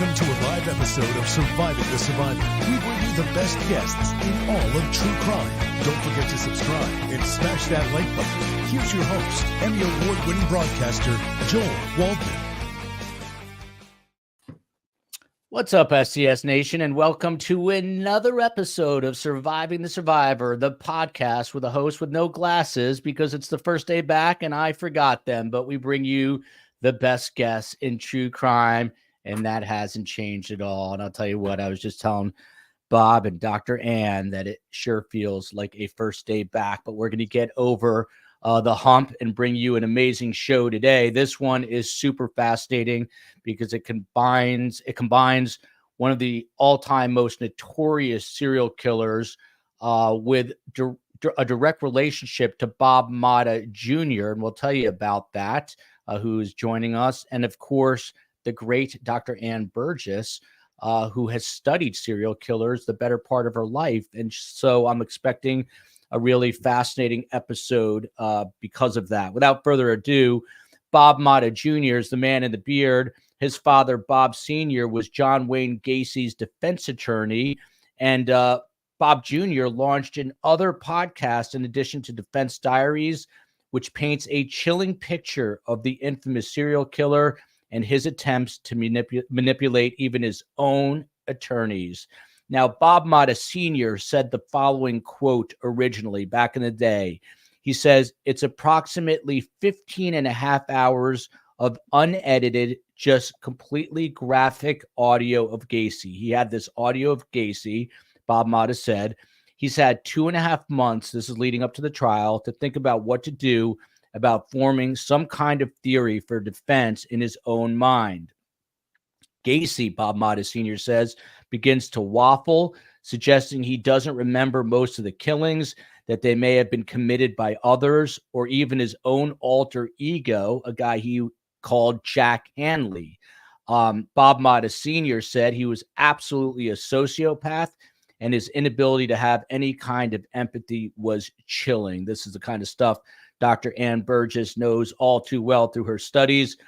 Welcome to a live episode of Surviving the Survivor. We bring you the best guests in all of true crime. Don't forget to subscribe and smash that like button. Here's your host, Emmy Award-winning broadcaster, Joel Waldman. What's up, SCS Nation, and welcome to another episode of Surviving the Survivor, the podcast with a host with no glasses because it's the first day back and I forgot them, but we bring you the best guests in true crime, and that hasn't changed at all. And I'll tell you what, I was just telling Bob and Dr. Ann that it sure feels like a first day back, but we're going to get over the hump and bring you an amazing show today. This one is super fascinating because it combines one of the all-time most notorious serial killers with a direct relationship to Bob Motta Jr., and we'll tell you about that, who is joining us. And of course, the great Dr. Ann Burgess, who has studied serial killers the better part of her life. And so I'm expecting a really fascinating episode because of that. Without further ado, Bob Motta Jr. is the man in the beard. His father, Bob Sr., was John Wayne Gacy's defense attorney. And Bob Jr. launched another podcast in addition to Defense Diaries, which paints a chilling picture of the infamous serial killer and his attempts to manipulate even his own attorneys. Now, Bob Motta Sr. said the following quote originally back in the day. He says, "It's approximately 15 and a half hours of unedited, just completely graphic audio of Gacy." He had this audio of Gacy, Bob Motta said. He's had 2.5 months, this is leading up to the trial, to think about what to do about forming some kind of theory for defense in his own mind. Gacy, Bob Motta Sr. says, begins to waffle, suggesting he doesn't remember most of the killings, that they may have been committed by others, or even his own alter ego, a guy he called Jack Hanley. Bob Motta Sr. said he was absolutely a sociopath, and his inability to have any kind of empathy was chilling. This is the kind of stuff Dr. Ann Burgess knows all too well through her studies.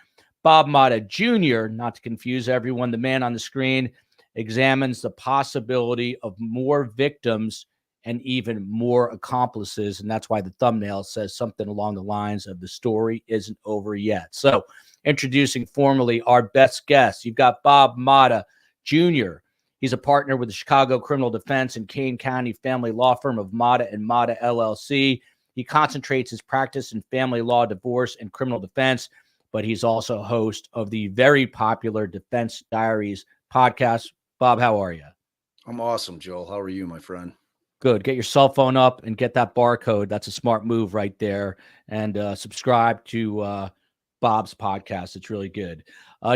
Bob Motta Jr., not to confuse everyone, the man on the screen, examines the possibility of more victims and even more accomplices. And that's why the thumbnail says something along the lines of "the story isn't over yet." So introducing formally our best guest, you've got Bob Motta Jr. He's a partner with the Chicago Criminal Defense and Kane County family law firm of Maida and Maida LLC. He concentrates his practice in family law, divorce, and criminal defense, but he's also host of the very popular Defense Diaries podcast. Bob, how are you? I'm awesome, Joel. How are you, my friend? Good. Get your cell phone up and get that barcode. That's a smart move right there. And subscribe to Bob's podcast. It's really good.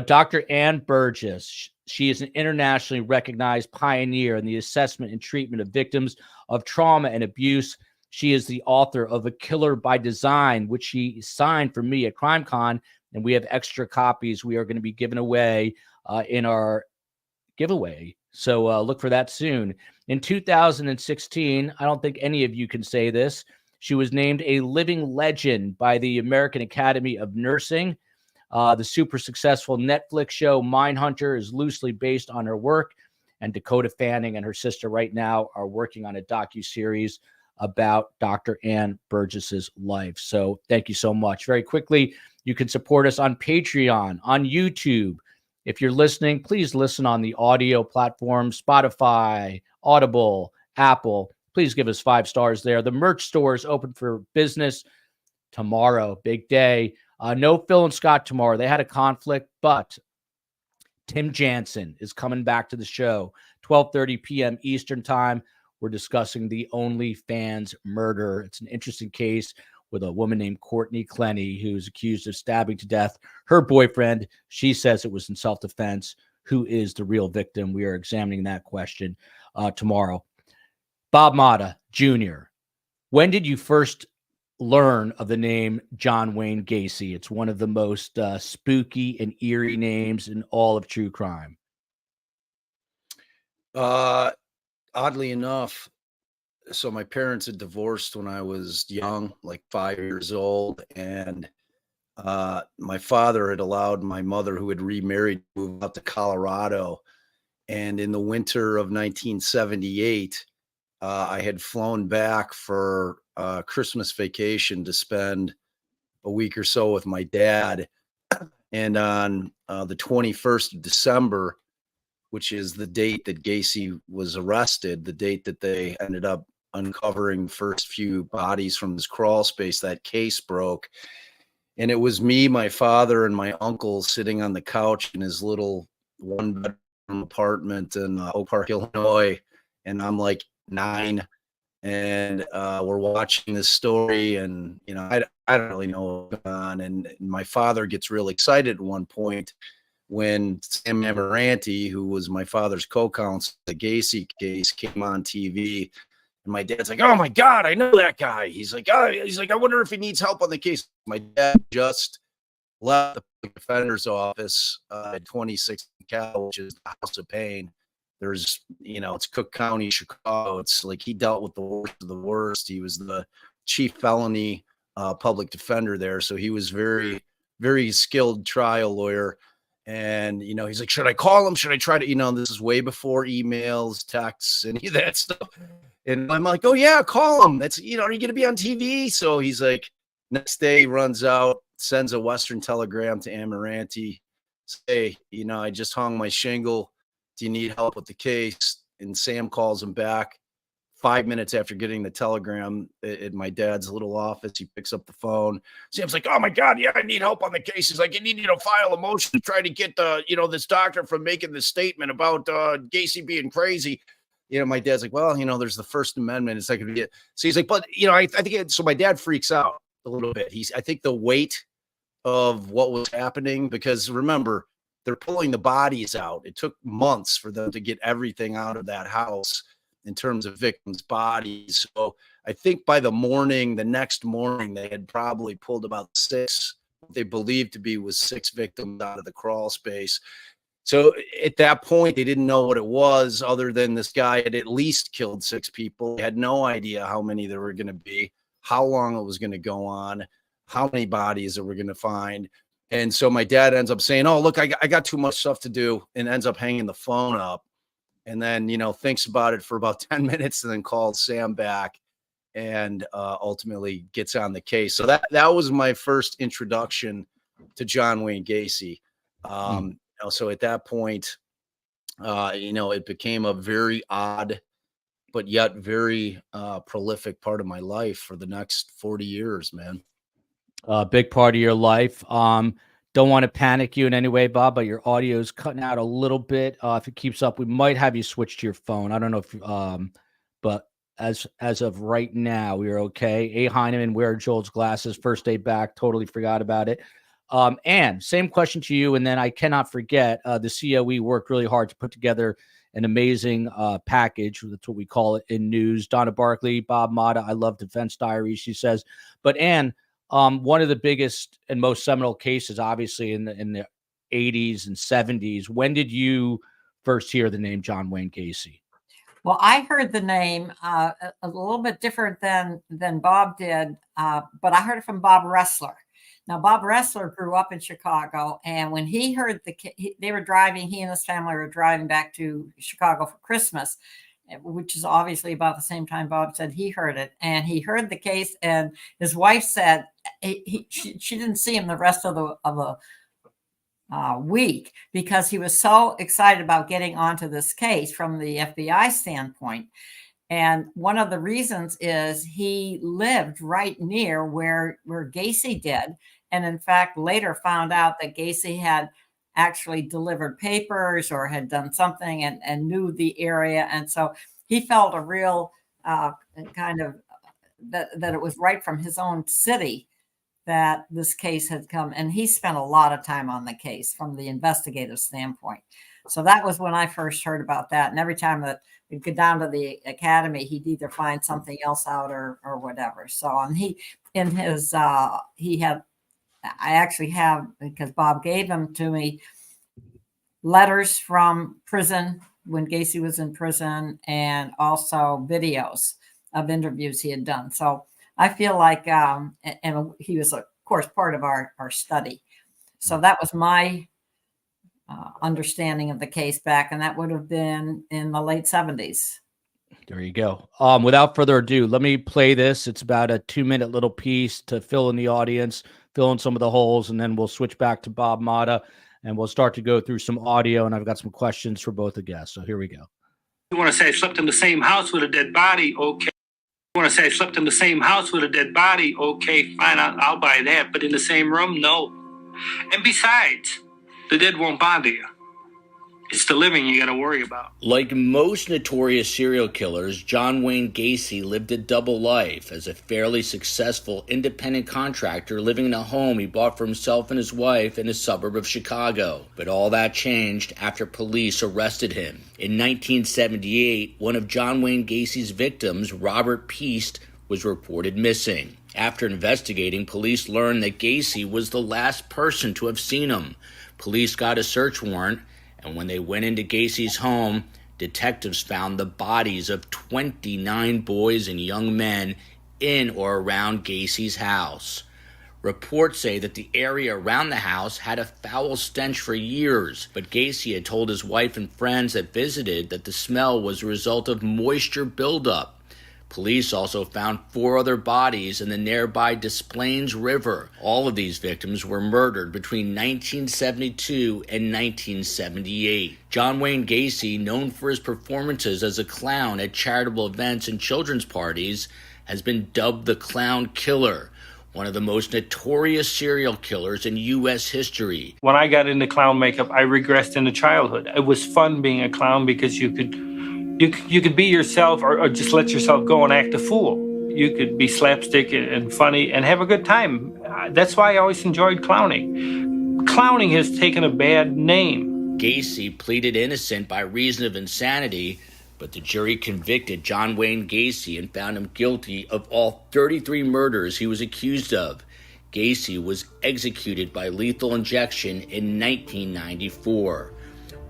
Dr. Ann Burgess, she is an internationally recognized pioneer in the assessment and treatment of victims of trauma and abuse. She is the author of A Killer by Design, which she signed for me at CrimeCon, and we have extra copies we are going to be giving away in our giveaway. So look for that soon. In 2016, I don't think any of you can say this, she was named a living legend by the American Academy of Nursing. The super successful Netflix show Mindhunter is loosely based on her work, and Dakota Fanning and her sister right now are working on a docuseries about Dr. Ann Burgess's life. So thank you so much. Very quickly, you can support us on Patreon, on YouTube. If you're listening, please listen on the audio platform, Spotify, Audible, Apple. Please give us 5 stars there. The merch store is open for business tomorrow. Big day. No Phil and Scott tomorrow. They had a conflict, but Tim Jansen is coming back to the show, 12:30 p.m. Eastern time. We're discussing the OnlyFans murder. It's an interesting case with a woman named Courtney Clenny, who's accused of stabbing to death her boyfriend. She says it was in self-defense. Who is the real victim? We are examining that question tomorrow. Bob Motta Jr., when did you first learn of the name John Wayne Gacy? It's one of the most spooky and eerie names in all of true crime. Oddly enough, so my parents had divorced when I was young, like 5 years old, and my father had allowed my mother, who had remarried, to move out to Colorado. And in the winter of 1978, I had flown back for Christmas vacation to spend a week or so with my dad. And on the 21st of December, which is the date that Gacy was arrested, the date that they ended up uncovering the first few bodies from his crawl space, that case broke. And it was me, my father, and my uncle sitting on the couch in his little one-bedroom apartment in Oak Park, Illinois. And I'm like 9, and we're watching this story, and I don't really know what's going on. And my father gets real excited at one point when Sam Amoranti, who was my father's co-counsel, the Gacy case, came on TV. And my dad's like, "Oh my God, I know that guy." He's like, I wonder if he needs help on the case. My dad just left the public defender's office at 26 Cal, which is the House of Pain. There's, it's Cook County, Chicago. It's like he dealt with the worst of the worst. He was the chief felony public defender there. So he was very, very skilled trial lawyer. And, he's like, should I call him? Should I try to, this is way before emails, texts, any of that stuff. And I'm like, oh yeah, call him. That's, are you going to be on TV? So he's like, next day he runs out, sends a Western telegram to Amoranti. Say, I just hung my shingle. Do you need help with the case? And Sam calls him back 5 minutes after getting the telegram at my dad's little office. He picks up the phone. Sam's like, "Oh my God, yeah, I need help on the case." He's like, "I need you to file a motion to try to get this doctor from making this statement about Gacy being crazy." My dad's like, "Well, there's the First Amendment. It's not going to be it." So he's like, "But I think so." My dad freaks out a little bit. I think the weight of what was happening, because remember, they're pulling the bodies out. It took months for them to get everything out of that house in terms of victims' bodies. So I think by the next morning, they had probably pulled about 6, what they believed to be was 6 victims out of the crawl space. So at that point, they didn't know what it was, other than this guy had at least killed 6 people. They had no idea how many there were going to be, how long it was going to go on, how many bodies that we're going to find. And so my dad ends up saying, "Oh, look, I got too much stuff to do," and ends up hanging the phone up. And then, thinks about it for about 10 minutes and then calls Sam back and ultimately gets on the case. So that was my first introduction to John Wayne Gacy. So at that point, it became a very odd, but yet very prolific part of my life for the next 40 years, man. A big part of your life. Don't want to panic you in any way, Bob, but your audio is cutting out a little bit. If it keeps up, we might have you switch to your phone. I don't know if, but as of right now, we're okay. A. Heineman, wear Joel's glasses, first day back. Totally forgot about it. And same question to you. And then I cannot forget, the COE worked really hard to put together an amazing package. That's what we call it in news. Donna Barkley, Bob Motta, I love Defense Diaries, she says. But Ann, one of the biggest and most seminal cases, obviously, in the 80s and 70s. When did you first hear the name John Wayne Gacy? Well, I heard the name a little bit different than Bob did, but I heard it from Bob Ressler. Now, Bob Ressler grew up in Chicago, and when he heard they were driving, he and his family were driving back to Chicago for Christmas, which is obviously about the same time Bob said he heard it. And he heard the case, and his wife said she didn't see him the rest of the week because he was so excited about getting onto this case from the FBI standpoint. And one of the reasons is he lived right near where Gacy did. And in fact, later found out that Gacy had actually delivered papers or had done something and knew the area. And so he felt a real kind of that it was right from his own city that this case had come. And he spent a lot of time on the case from the investigative standpoint. So that was when I first heard about that. And every time that we'd go down to the academy, he'd either find something else out or whatever. So he had, I actually have, because Bob gave them to me, letters from prison when Gacy was in prison, and also videos of interviews he had done. So I feel like, and he was course, part of our study. So that was my understanding of the case back, and that would have been in the late 70s. There you go. Without further ado, let me play this. It's about a 2-minute little piece to fill in the audience, fill in some of the holes, and then we'll switch back to Bob Motta, and we'll start to go through some audio, and I've got some questions for both the guests. So here we go. You want to say I slept in the same house with a dead body? Okay. You want to say I slept in the same house with a dead body? Okay, fine, I'll buy that. But in the same room? No. And besides, the dead won't bother you. It's the living you got to worry about. Like most notorious serial killers, John Wayne Gacy lived a double life as a fairly successful independent contractor living in a home he bought for himself and his wife in a suburb of Chicago. But all that changed after police arrested him. In 1978, one of John Wayne Gacy's victims, Robert Peast, was reported missing. After investigating, police learned that Gacy was the last person to have seen him. Police got a search warrant, and when they went into Gacy's home, detectives found the bodies of 29 boys and young men in or around Gacy's house. Reports say that the area around the house had a foul stench for years, but Gacy had told his wife and friends that visited that the smell was a result of moisture buildup. Police also found 4 other bodies in the nearby Des Plaines River. All of these victims were murdered between 1972 and 1978. John Wayne Gacy, known for his performances as a clown at charitable events and children's parties, has been dubbed the Clown Killer, one of the most notorious serial killers in U.S. history. When I got into clown makeup, I regressed into childhood. It was fun being a clown because you could be yourself or just let yourself go and act a fool. You could be slapstick and funny and have a good time. That's why I always enjoyed clowning. Clowning has taken a bad name. Gacy pleaded innocent by reason of insanity, but the jury convicted John Wayne Gacy and found him guilty of all 33 murders he was accused of. Gacy was executed by lethal injection in 1994.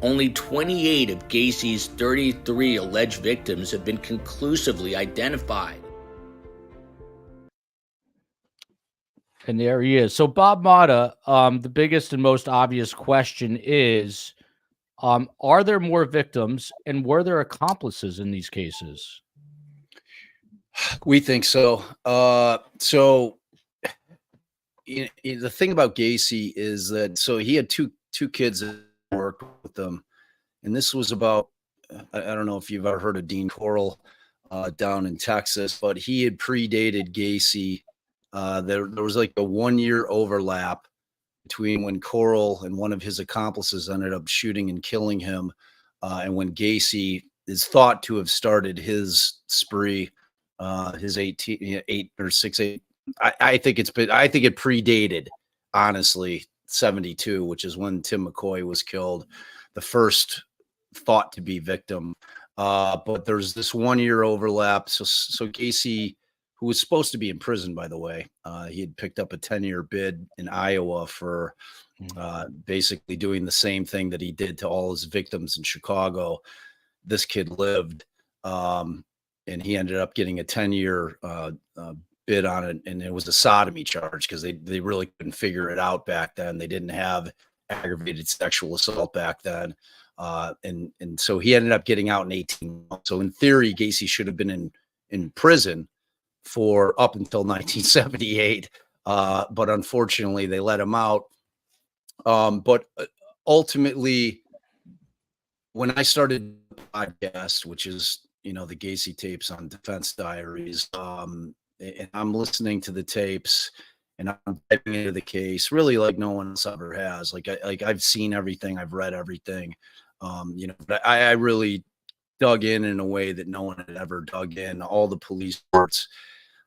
Only 28 of Gacy's 33 alleged victims have been conclusively identified. And there he is. So Bob Motta, the biggest and most obvious question is, are there more victims and were there accomplices in these cases? We think so. The thing about Gacy is that, so he had two kids that worked with them. And this was about, I don't know if you've ever heard of Dean Coral down in Texas, but he had predated Gacy. There was like a 1-year overlap between when Coral and one of his accomplices ended up shooting and killing him, and when Gacy is thought to have started his spree, his 8 or 6, 8. I think it predated, honestly, 72, which is when Tim McCoy was killed, the first thought to be victim. But there's this 1-year overlap. So Gacy, who was supposed to be in prison, by the way, he had picked up a 10-year bid in Iowa for basically doing the same thing that he did to all his victims in Chicago. This kid lived, and he ended up getting a 10-year bid on it, and it was a sodomy charge because they really couldn't figure it out back then. They didn't have aggravated sexual assault back then, and so he ended up getting out in 18 months. So in theory, Gacy should have been in prison for up until 1978, but unfortunately they let him out. But ultimately, when I started the podcast, which is, the Gacy tapes on Defense Diaries, and I'm listening to the tapes and I'm diving into the case really like no one else ever has. Like I've seen everything, I've read everything, but I really dug in a way that no one had ever dug in. All the police reports.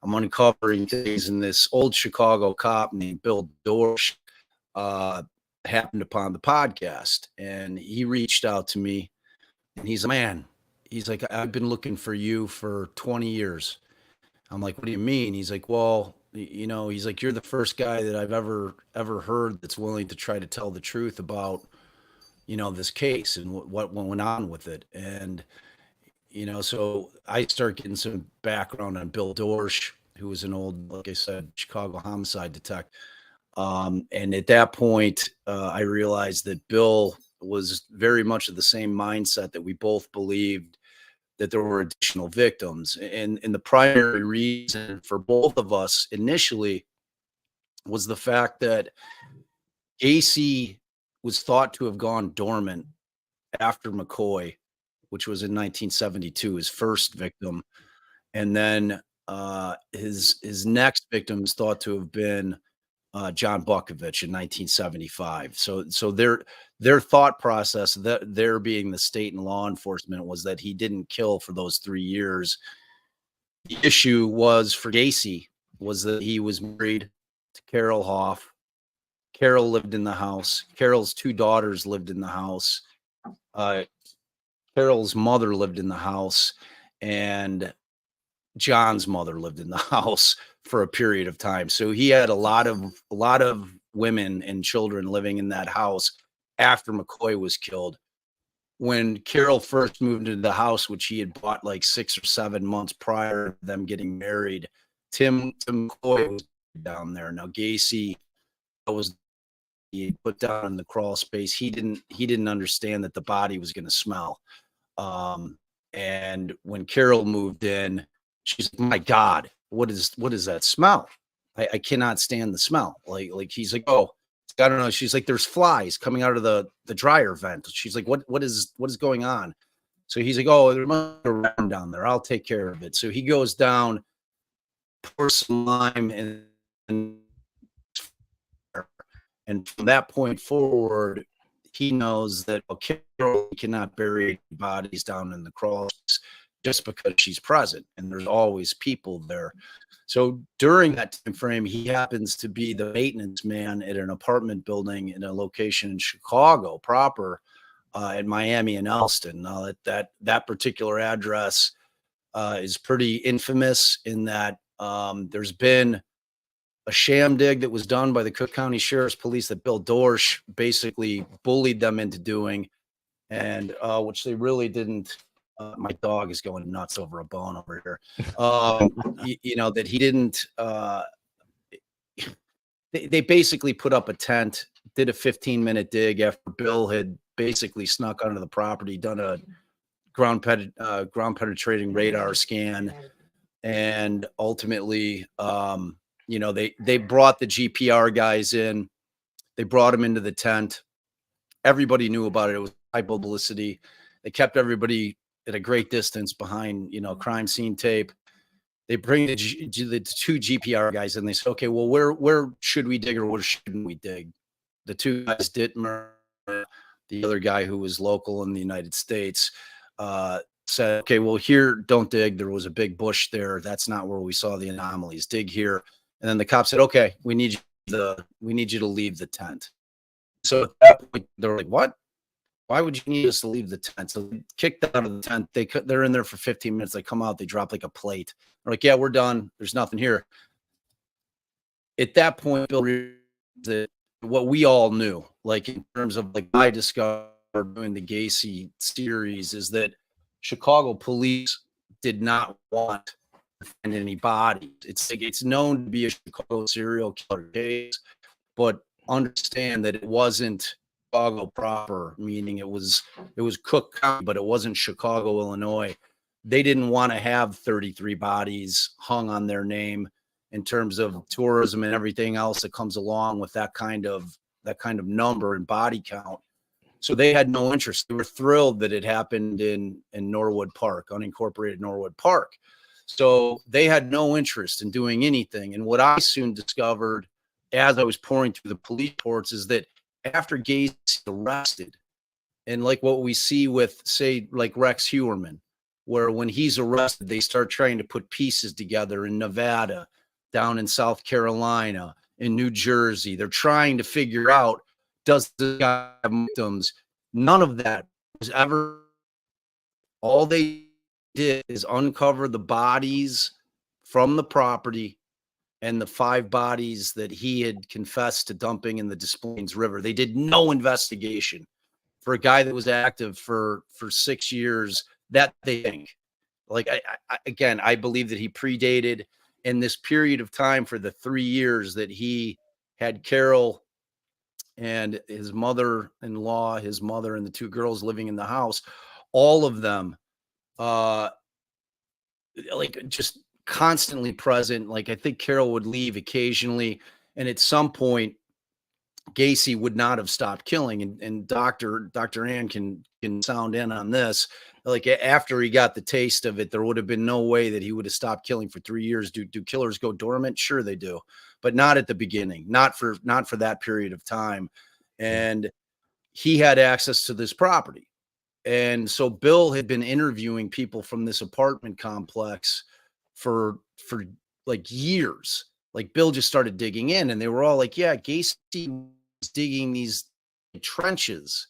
I'm uncovering things, in this old Chicago cop named Bill Dorsch happened upon the podcast, and he reached out to me, and he's like, I've been looking for you for 20 years. I'm like, what do you mean? He's like, well, he's like, you're the first guy that I've ever heard that's willing to try to tell the truth about, this case and what went on with it. And, so I start getting some background on Bill Dorsch, who was an old, like I said, Chicago homicide detective. And at that point, I realized that Bill was very much of the same mindset, that we both believed that there were additional victims. And the primary reason for both of us initially was the fact that Gacy was thought to have gone dormant after McCoy, which was in 1972, his first victim. And then his next victim is thought to have been John Bukovich in 1975. So their thought process, that there being the state and law enforcement, was that he didn't kill for those 3 years. The issue was for Gacy was that he was married to Carol Hoff. Carol lived in the house. Carol's 2 daughters lived in the house. Carol's mother lived in the house, and John's mother lived in the house for a period of time. So he had a lot of women and children living in that house after McCoy was killed. When Carol first moved into the house, which he had bought like 6 or 7 months prior to them getting married, Tim McCoy was down there. Now Gacy was he put down in the crawl space. He didn't understand that the body was going to smell. And when Carol moved in, she's like, my God, what is that smell? I cannot stand the smell. Like he's like, oh, I don't know. She's like, there's flies coming out of the dryer vent. She's like, what is going on? So he's like, oh, there must be a worm down there. I'll take care of it. So he goes down, pours some lime, and from that point forward, he knows that Carol cannot bury bodies down in the crawl space just because she's present, and there's always people there. So during that time frame, he happens to be the maintenance man at an apartment building in a location in Chicago proper, at Miami and Elston. Now that particular address is pretty infamous in that there's been a sham dig that was done by the Cook County Sheriff's Police that Bill Dorsch basically bullied them into doing, and which they really didn't. My dog is going nuts over a bone over here. That he didn't. They basically put up a tent, did a 15-minute dig after Bill had basically snuck onto the property, done a ground penetrating radar scan, and ultimately, they brought the GPR guys in. They brought them into the tent. Everybody knew about it. It was high publicity. They kept everybody at a great distance behind, crime scene tape. They bring the 2 GPR guys in. They say, okay, well, where should we dig or where shouldn't we dig? The 2 guys, Dittmer, the other guy who was local in the United States, said, okay, well, here, don't dig. There was a big bush there. That's not where we saw the anomalies. Dig here. And then the cop said, okay, we need you to leave the tent. So at that point, they're like, what? Why would you need us to leave the tent? So they kicked out of the tent. They're in there for 15 minutes. They come out, they drop like a plate. They're like, yeah, we're done. There's nothing here. At that point, Bill realized that what we all knew, like in terms of like I discovered doing the Gacy series, is that Chicago police did not want to find any bodies. It's known to be a Chicago serial killer case, but understand that it wasn't Chicago proper, meaning it was Cook County, but it wasn't Chicago, Illinois. They didn't want to have 33 bodies hung on their name in terms of tourism and everything else that comes along with that kind of number and body count. So they had no interest. They were thrilled that it happened in Norwood Park, unincorporated Norwood Park. So they had no interest in doing anything. And what I soon discovered as I was pouring through the police reports is that after Gacy arrested, and like what we see with, say, like Rex Heuermann, where when he's arrested, they start trying to put pieces together in Nevada, down in South Carolina, in New Jersey. They're trying to figure out, does this guy have victims? None of that was ever. All they did is uncover the bodies from the property and the 5 bodies that he had confessed to dumping in the Des Plaines River. They did no investigation for a guy that was active for 6 years. That they think, like, I believe that he predated in this period of time for the 3 years that he had Carol and his mother-in-law, his mother, and the two girls living in the house, all of them, like just constantly present. Like I think Carol would leave occasionally, and at some point, Gacy would not have stopped killing. And Dr. Ann can sound in on this. Like after he got the taste of it, there would have been no way that he would have stopped killing for 3 years. Do killers go dormant? Sure they do, but not at the beginning, not for that period of time. And he had access to this property. And so Bill had been interviewing people from this apartment complex for like years. Like Bill just started digging in, and they were all like, yeah, Gacy was digging these trenches,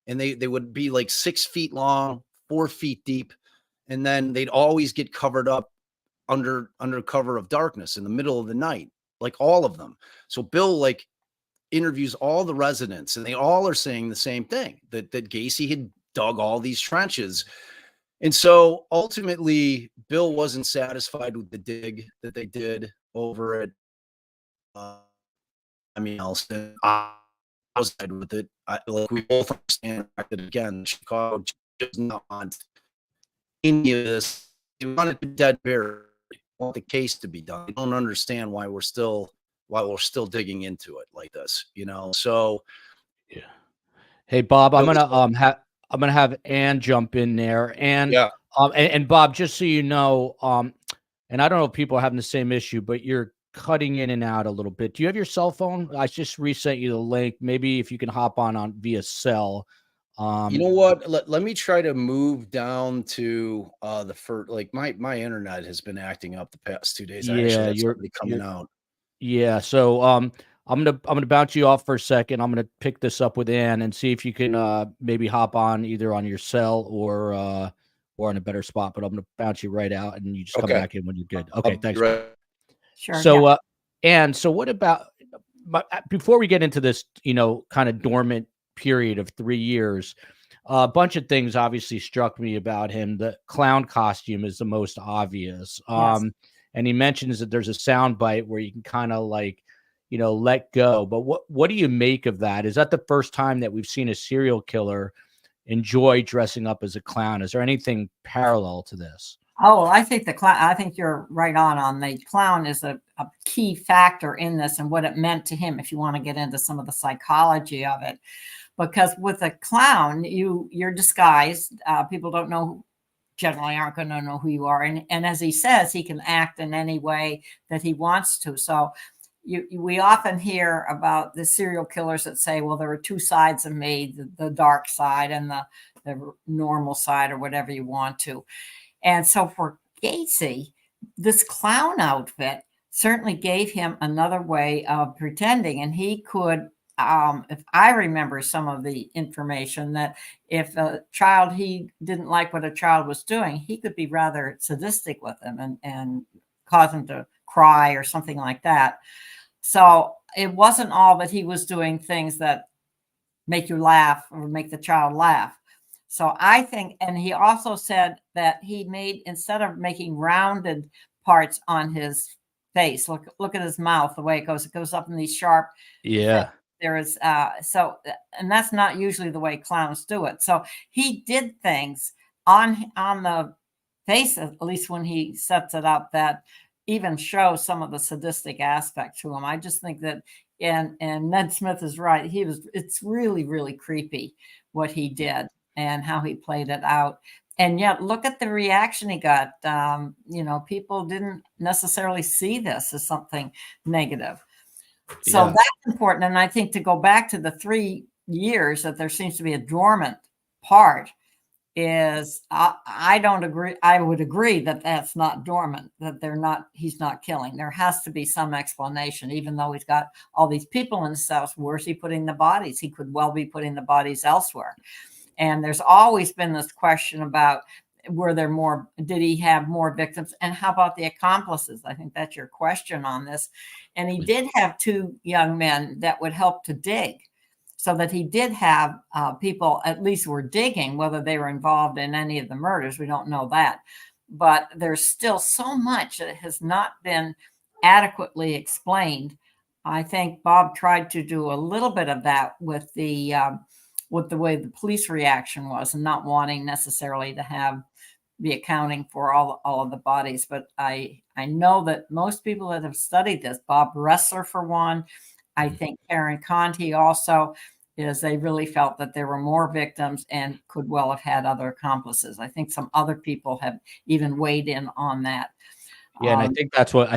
and they would be like 6 feet long, 4 feet deep. And then they'd always get covered up under cover of darkness in the middle of the night, like all of them. So Bill like interviews all the residents, and they all are saying the same thing, that Gacy had dug all these trenches. And so ultimately Bill wasn't satisfied with the dig that they did over at Elston. I was side with it. Like we both understand that again, Chicago does not want any of this. They want it to be dead buried. They want the case to be done. They don't understand why we're still digging into it like this, So yeah. Hey Bob, I'm gonna have Ann jump in there, and yeah. And Bob, just so you know, and I don't know if people are having the same issue, but you're cutting in and out a little bit. Do you have your cell phone? I just resent you the link. Maybe if you can hop on via cell. You know what? Let me try to move down to the first. Like my internet has been acting up the past 2 days. I actually have somebody coming out. Yeah. So I'm gonna bounce you off for a second. I'm gonna pick this up with Ann and see if you can maybe hop on either on your cell or in a better spot. But I'm gonna bounce you right out, and you just come back in when you're good. Okay, thanks. Right. Sure. So Ann, so what about before we get into this, kind of dormant period of 3 years? A bunch of things obviously struck me about him. The clown costume is the most obvious. Yes. And he mentions that there's a sound bite where you can kind of like, let go. But what do you make of that? Is that the first time that we've seen a serial killer enjoy dressing up as a clown? Is there anything parallel to this? Oh, well, I think the clown. I think you're right on. The clown is a key factor in this and what it meant to him. If you want to get into some of the psychology of it, because with a clown, you're disguised. People don't know. Generally aren't going to know who you are. And as he says, he can act in any way that he wants to. So we often hear about the serial killers that say, well, there are two sides of me, the dark side and the normal side, or whatever you want to. And so for Gacy, this clown outfit certainly gave him another way of pretending. And he could, if I remember some of the information, that if a child, he didn't like what a child was doing, he could be rather sadistic with them and cause them to cry or something like that. So it wasn't all that he was doing things that make you laugh or make the child laugh. So I think, and he also said that he made, instead of making rounded parts on his face, look at his mouth, the way it goes up in these sharp. Yeah. There is and that's not usually the way clowns do it. So he did things on the face, at least when he sets it up, that even shows some of the sadistic aspect to him. I just think that, and Ned Smith is right. It's really, really creepy what he did and how he played it out. And yet look at the reaction he got. People didn't necessarily see this as something negative. So that's important. And I think to go back to the 3 years that there seems to be a dormant part is, I don't agree. I would agree that that's not dormant, that he's not killing. There has to be some explanation, even though he's got all these people in his house. Where's he putting the bodies? He could well be putting the bodies elsewhere. And there's always been this question about, did he have more victims? And how about the accomplices? I think that's your question on this. And he did have 2 young men that would help to dig, so that he did have people at least were digging. Whether they were involved in any of the murders, we don't know that. But there's still so much that has not been adequately explained I think Bob tried to do a little bit of that with the way the police reaction was, and not wanting necessarily to be accounting for all of the bodies. But I know that most people that have studied this, Bob Ressler for one, I think Karen Conti also, is they really felt that there were more victims and could well have had other accomplices. I think some other people have even weighed in on that. Yeah, and I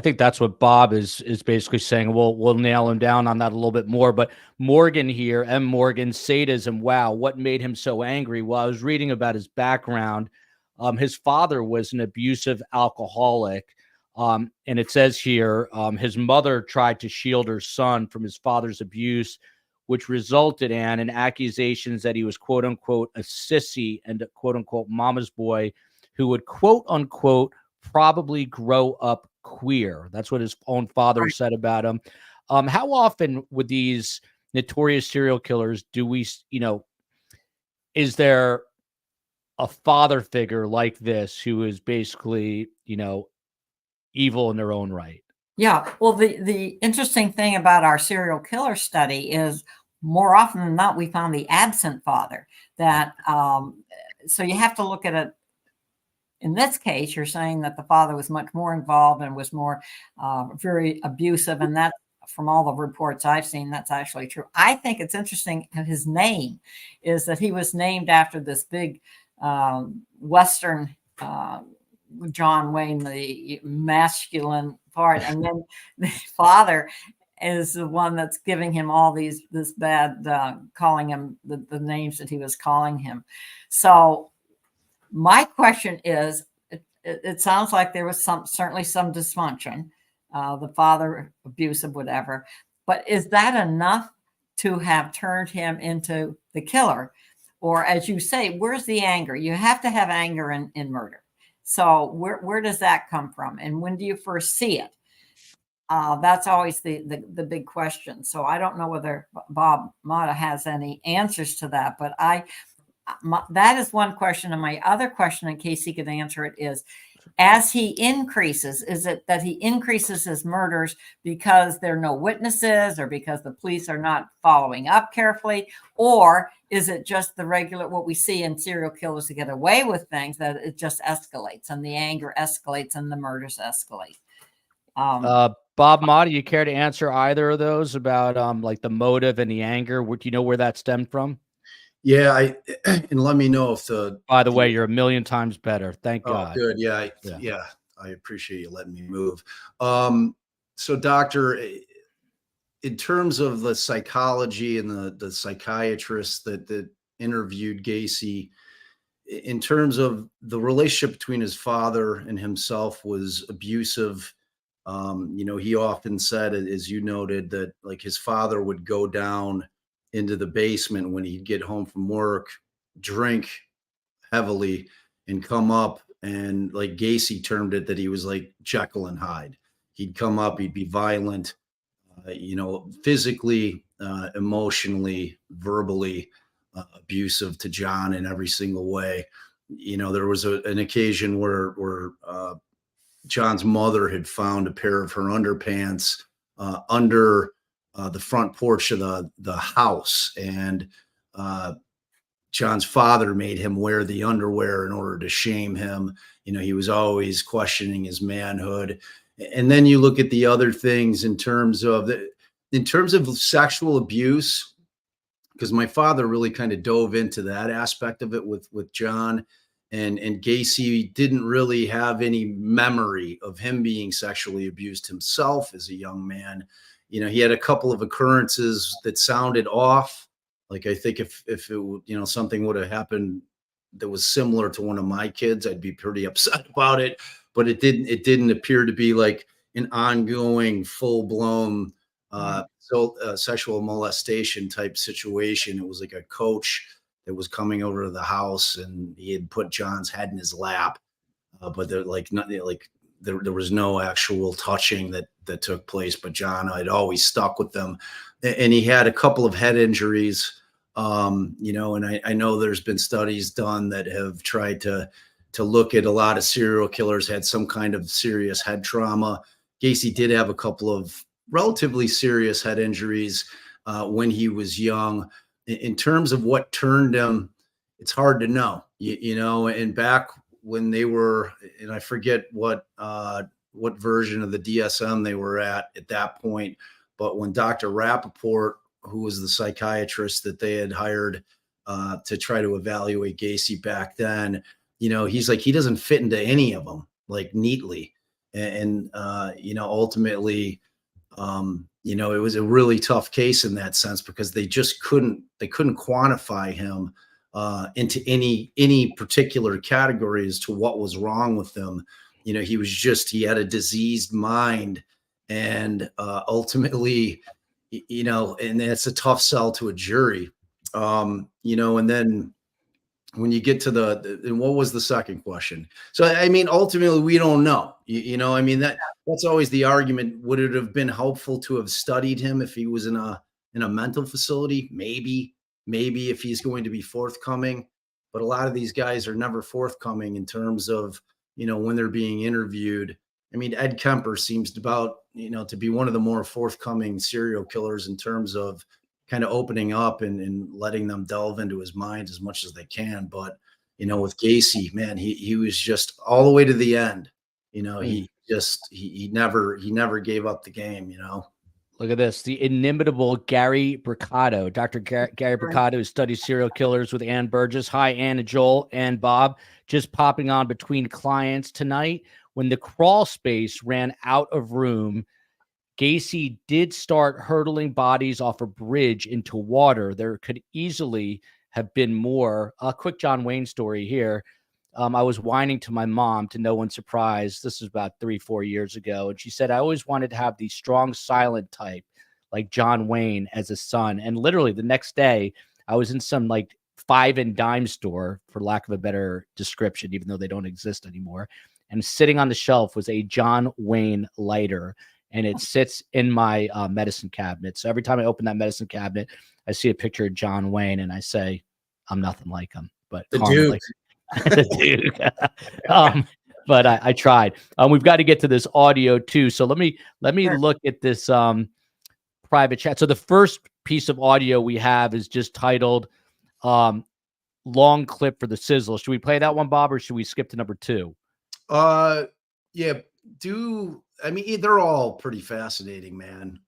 think that's what Bob is basically saying. We'll nail him down on that a little bit more. But Morgan here, M. Morgan, sadism. Wow, what made him so angry? Well, I was reading about his background. His father was an abusive alcoholic, and it says here his mother tried to shield her son from his father's abuse, which resulted in accusations that he was quote unquote a sissy and a quote unquote mama's boy who would quote unquote probably grow up queer. That's what his own father said about him. How often with these notorious serial killers do we, is there a father figure like this who is basically, evil in their own right? Yeah. Well, the interesting thing about our serial killer study is more often than not, we found the absent father. That so you have to look at it. In this case, you're saying that the father was much more involved and was more very abusive. And that, from all the reports I've seen, that's actually true. I think it's interesting. His name is that he was named after this big Western John Wayne, the masculine part. And then the father is the one that's giving him all this bad, calling him the names that he was calling him. So my question is, it sounds like there was certainly some dysfunction, the father abusive, whatever, but is that enough to have turned him into the killer? Or, as you say, where's the anger? You have to have anger in murder. So where does that come from? And when do you first see it? That's always the big question. So I don't know whether Bob Motta has any answers to that, but that is one question. And my other question, in case he could answer it, is as he increases, is it that he increases his murders because there are no witnesses or because the police are not following up carefully? Or is it just the regular, what we see in serial killers to get away with things, that it just escalates and the anger escalates and the murders escalate? Bob Motta, you care to answer either of those about like the motive and the anger? Do you know where that stemmed from? Yeah, and let me know if By the way, you're a million times better. Thank God. Good. Yeah, I appreciate you letting me move. So, doctor, in terms of the psychology and the psychiatrists that interviewed Gacy, in terms of the relationship between his father and himself was abusive. He often said, as you noted, that like his father would go down into the basement when he'd get home from work, drink heavily, and come up, and like Gacy termed it, that he was like Jekyll and Hyde. He'd come up, he'd be violent, physically, emotionally, verbally abusive to John in every single way. There was an occasion where John's mother had found a pair of her underpants under the front porch of the house, and John's father made him wear the underwear in order to shame him. He was always questioning his manhood. And then you look at the other things in terms of sexual abuse, because my father really kind of dove into that aspect of it with John, and Gacy didn't really have any memory of him being sexually abused himself as a young man. He had a couple of occurrences that sounded off. Like, I think if it, something would have happened that was similar to one of my kids, I'd be pretty upset about it. But it didn't appear to be like an ongoing, full blown sexual molestation type situation. It was like a coach that was coming over to the house, and he had put John's head in his lap, but there was no actual touching that took place. But John had always stuck with them, and he had a couple of head injuries. And I know there's been studies done that have tried to look at a lot of serial killers had some kind of serious head trauma. Gacy did have a couple of relatively serious head injuries when he was young. In terms of what turned him, it's hard to know, you know, and back when they were, and I forget what version of the DSM they were at that point, but when Dr. Rappaport, who was the psychiatrist that they had hired to try to evaluate Gacy back then, you know, he's like, he doesn't fit into any of them like neatly. And you know, ultimately, you know, it was a really tough case in that sense because they just couldn't quantify him into any particular category as to what was wrong with him. You know, he had a diseased mind, and ultimately, you know, and that's a tough sell to a jury. You know, and then when you get to and what was the second question? So, I mean, ultimately, we don't know. You know, I mean, that's always the argument. Would it have been helpful to have studied him if he was in a mental facility? Maybe if he's going to be forthcoming. But a lot of these guys are never forthcoming in terms of, you know, when they're being interviewed. I mean, Ed Kemper seems to be one of the more forthcoming serial killers in terms of kind of opening up and letting them delve into his mind as much as they can. But, you know, with Gacy, man, he was just all the way to the end. You know, he never gave up the game, you know. Look at this. The inimitable Gary Bricado. Dr. Gary Bricado, who studies serial killers with Ann Burgess. Hi, Ann and Joel and Bob. Just popping on between clients tonight. When the crawl space ran out of room, Gacy did start hurtling bodies off a bridge into water. There could easily have been more. A quick John Wayne story here. I was whining to my mom, to no one's surprise. This was about 3-4 years ago. And she said, I always wanted to have the strong, silent type like John Wayne as a son. And literally the next day, I was in some like 5 and dime store, for lack of a better description, even though they don't exist anymore. And sitting on the shelf was a John Wayne lighter. And it sits in my medicine cabinet. So every time I open that medicine cabinet, I see a picture of John Wayne and I say, I'm nothing like him. But the Duke. The Duke. But I tried. We've got to get to this audio too. So let me look at this private chat. So the first piece of audio we have is just titled Long Clip for the Sizzle. Should we play that one, Bob, or should we skip to number 2? Yeah, I mean, they're all pretty fascinating, man.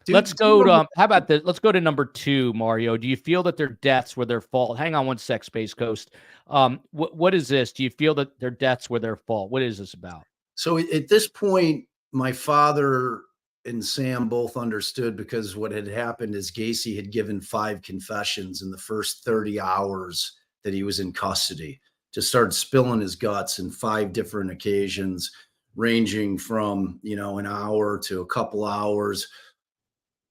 Let's go to how about this? Let's go to number 2, Mario. Do you feel that their deaths were their fault? Hang on one sec, Space Coast. What is this? Do you feel that their deaths were their fault? What is this about? So at this point, my father and Sam both understood, because what had happened is Gacy had given 5 confessions in the first 30 hours that he was in custody. Just started spilling his guts in 5 different occasions, ranging from, you know, an hour to a couple hours,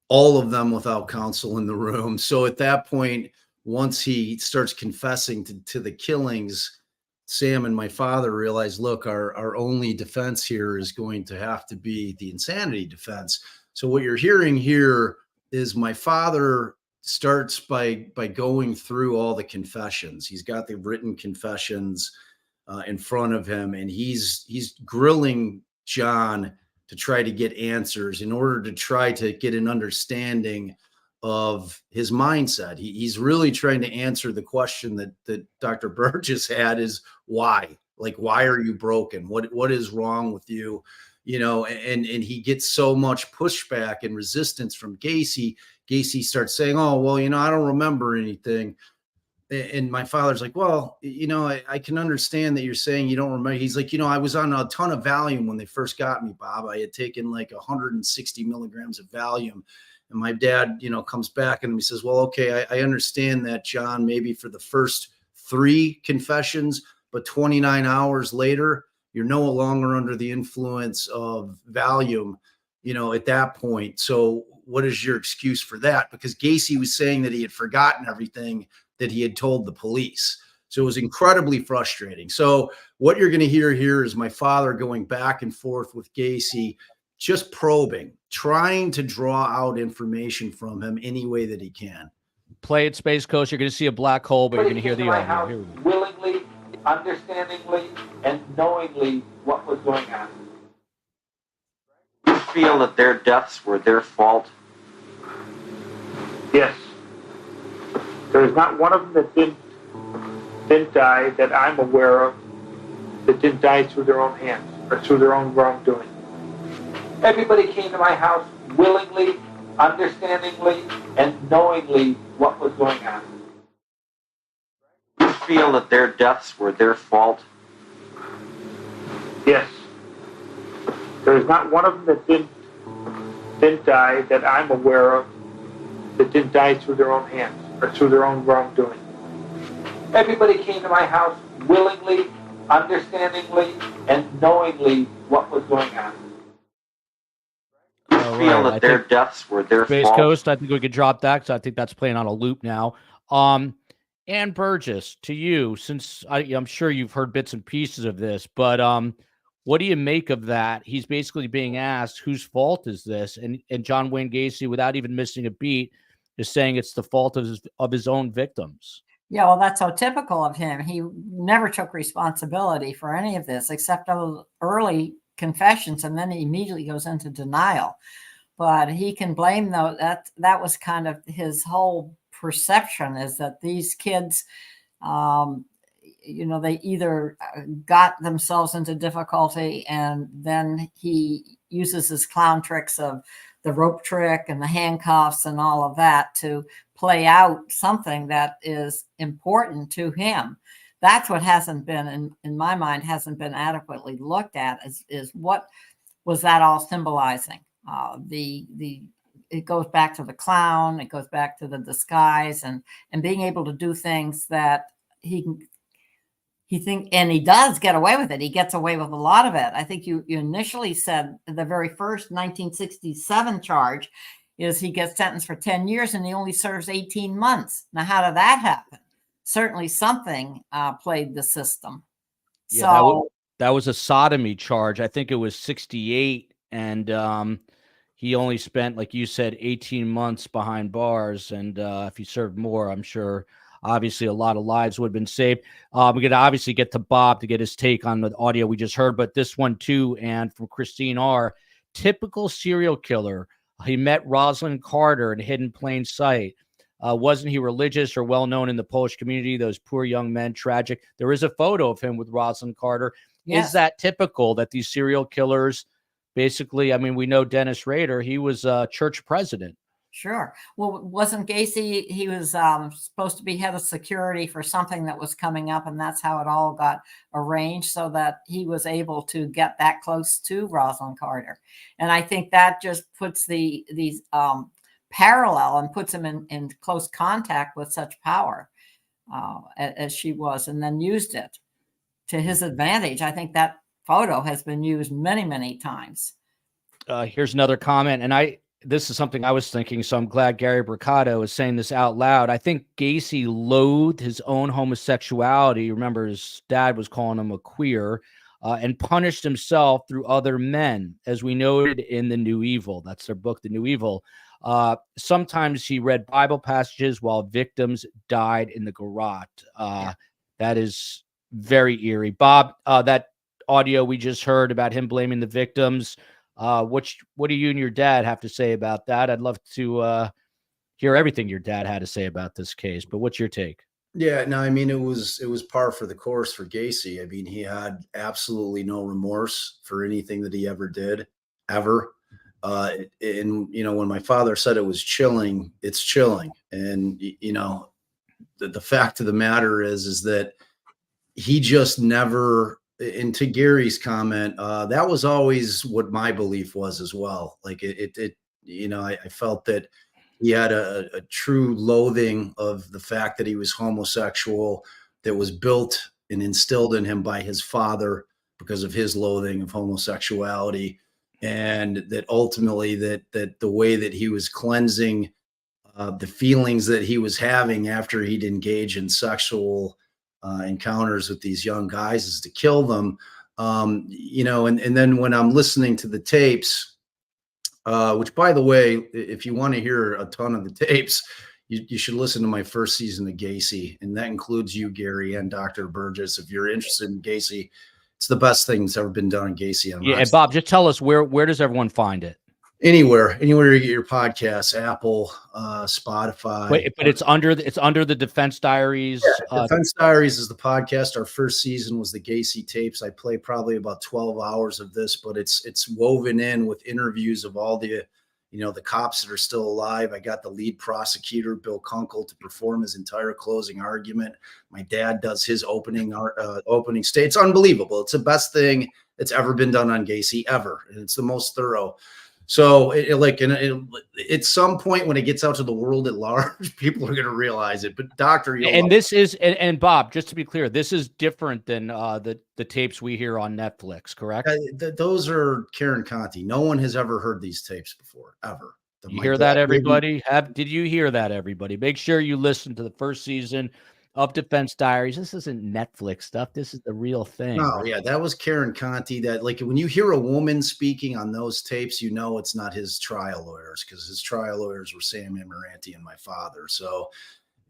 all of them without counsel in the room. So at that point, once he starts confessing to the killings, Sam and my father realized, look, our only defense here is going to have to be the insanity defense. So what you're hearing here is my father starts by going through all the confessions. He's got the written confessions in front of him, and he's grilling John to try to get answers in order to try to get an understanding of his mindset. He's really trying to answer the question that Dr. Burgess had, is why? Like, why are you broken? What is wrong with you? You know, and he gets so much pushback and resistance from Gacy. Gacy starts saying, oh, well, you know, I don't remember anything. And my father's like, well, you know, I can understand that you're saying you don't remember. He's like, you know, I was on a ton of Valium when they first got me, Bob. I had taken like 160 milligrams of Valium. And my dad, you know, comes back and he says, well, okay, I understand that, John, maybe for the first 3 confessions, but 29 hours later, you're no longer under the influence of Valium, you know, at that point. So what is your excuse for that? Because Gacy was saying that he had forgotten everything that he had told the police. So it was incredibly frustrating. So what you're going to hear here is my father going back and forth with Gacy, just probing, trying to draw out information from him any way that he can. Play it, Space Coast. You're going to see a black hole, but you're going to hear the audio. Here we go. Willingly, understandingly, and knowingly what was going on. feel that their deaths were their fault? Yes. There's not one of them that didn't die that I'm aware of that didn't die through their own hands or through their own wrongdoing. Everybody came to my house willingly, understandingly, and knowingly what was going on. Do you feel that their deaths were their fault? Yes. There's not one of them that didn't die that I'm aware of that didn't die through their own hands or through their own wrongdoing. Everybody came to my house willingly, understandingly, and knowingly what was going on. Do you feel that their deaths were their Space fault? Coast, I think we could drop that because I think that's playing on a loop now. And Burgess, to you, since I'm sure you've heard bits and pieces of this, but what do you make of that? He's basically being asked, whose fault is this? And John Wayne Gacy, without even missing a beat, is saying it's the fault of his own victims. Yeah, well, that's so typical of him. He never took responsibility for any of this except those early confessions, and then he immediately goes into denial. But he can blame though that was kind of his whole perception, is that these kids, they either got themselves into difficulty, and then he uses his clown tricks of the rope trick and the handcuffs and all of that to play out something that is important to him. That's what hasn't been, in my mind, hasn't been adequately looked at, is what was that all symbolizing? It goes back to the clown, it goes back to the disguise, and being able to do things that he does get away with it. He gets away with a lot of it. I think you initially said the very first 1967 charge is he gets sentenced for 10 years and he only serves 18 months. Now, how did that happen? Certainly something played the system. Yeah, so that was a sodomy charge. I think it was 68. And he only spent, like you said, 18 months behind bars. And if he served more, I'm sure obviously a lot of lives would have been saved. We're going to obviously get to Bob to get his take on the audio we just heard, but this one too, and from Christine R., typical serial killer. He met Rosalind Carter and hid in plain sight. Wasn't he religious or well-known in the Polish community? Those poor young men, tragic. There is a photo of him with Rosalind Carter. Yes. Is that typical that these serial killers basically, I mean, we know Dennis Rader, he was a church president. Sure. Well, wasn't Gacy, he was supposed to be head of security for something that was coming up, and that's how it all got arranged so that he was able to get that close to Rosalind Carter. And I think that just puts these parallel and puts him in close contact with such power as she was, and then used it to his advantage. I think that photo has been used many, many times. Here's another comment, and this is something I was thinking, so I'm glad Gary Bricado is saying this out loud. I think Gacy loathed his own homosexuality. Remember, his dad was calling him a queer, and punished himself through other men, as we noted in The New Evil. That's their book, The New Evil. Sometimes he read Bible passages while victims died in the garrote. That is very eerie. Bob, that audio we just heard about him blaming the victims, what do you and your dad have to say about that? I'd love to hear everything your dad had to say about this case, but what's your take? Yeah, no, I mean, it was par for the course for Gacy. I mean, he had absolutely no remorse for anything that he ever did, ever. And, when my father said it was chilling, it's chilling. And, the fact of the matter is that he just never, and to Gary's comment, that was always what my belief was as well. Like I felt that he had a true loathing of the fact that he was homosexual that was built and instilled in him by his father because of his loathing of homosexuality. And that ultimately that the way that he was cleansing the feelings that he was having after he'd engage in sexual encounters with these young guys is to kill them. And then when I'm listening to the tapes, which, by the way, if you want to hear a ton of the tapes, you should listen to my first season of Gacy. And that includes you, Gary, and Dr. Burgess. If you're interested in Gacy, it's the best thing that's ever been done on Gacy. And Bob, just tell us where does everyone find it? Anywhere you get your podcasts, Apple, Spotify. Wait, but it's under the Defense Diaries. Yeah, Defense Diaries is the podcast. Our first season was the Gacy tapes. I play probably about 12 hours of this, but it's woven in with interviews of all the, the cops that are still alive. I got the lead prosecutor, Bill Kunkel, to perform his entire closing argument. My dad does his opening state. It's unbelievable. It's the best thing that's ever been done on Gacy ever. And it's the most thorough. So at some point when it gets out to the world at large, people are going to realize it. But Doctor, and Bob, just to be clear, this is different than the tapes we hear on Netflix, correct? Those are Karen Conti. No one has ever heard these tapes before, ever. You hear that, everybody? Did you hear that, everybody? Make sure you listen to the first season of Defense Diaries. This isn't Netflix stuff. This is the real thing. No, right? Yeah, that was Karen Conti. That, like, when you hear a woman speaking on those tapes, it's not his trial lawyers, because his trial lawyers were Sam Amaranti and my father. So,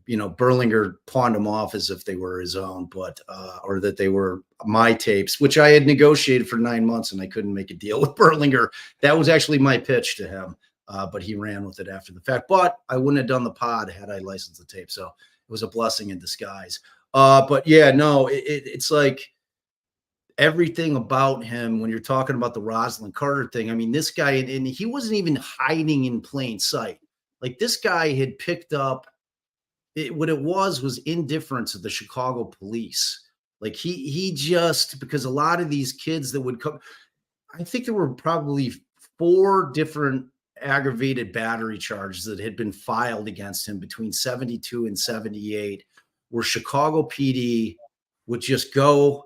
Berlinger pawned them off as if they were his own, but or that they were my tapes, which I had negotiated for 9 months, and I couldn't make a deal with Berlinger. That was actually my pitch to him, but he ran with it after the fact. But I wouldn't have done the pod had I licensed the tape. So it was a blessing in disguise. But yeah, no, it's like everything about him when you're talking about the Rosalind Carter thing. I mean, this guy, and he wasn't even hiding in plain sight. Like, this guy had picked up what it was indifference of the Chicago police. Like, he just, because a lot of these kids that would come, I think there were probably 4 different aggravated battery charges that had been filed against him between 72 and 78, where Chicago PD would just go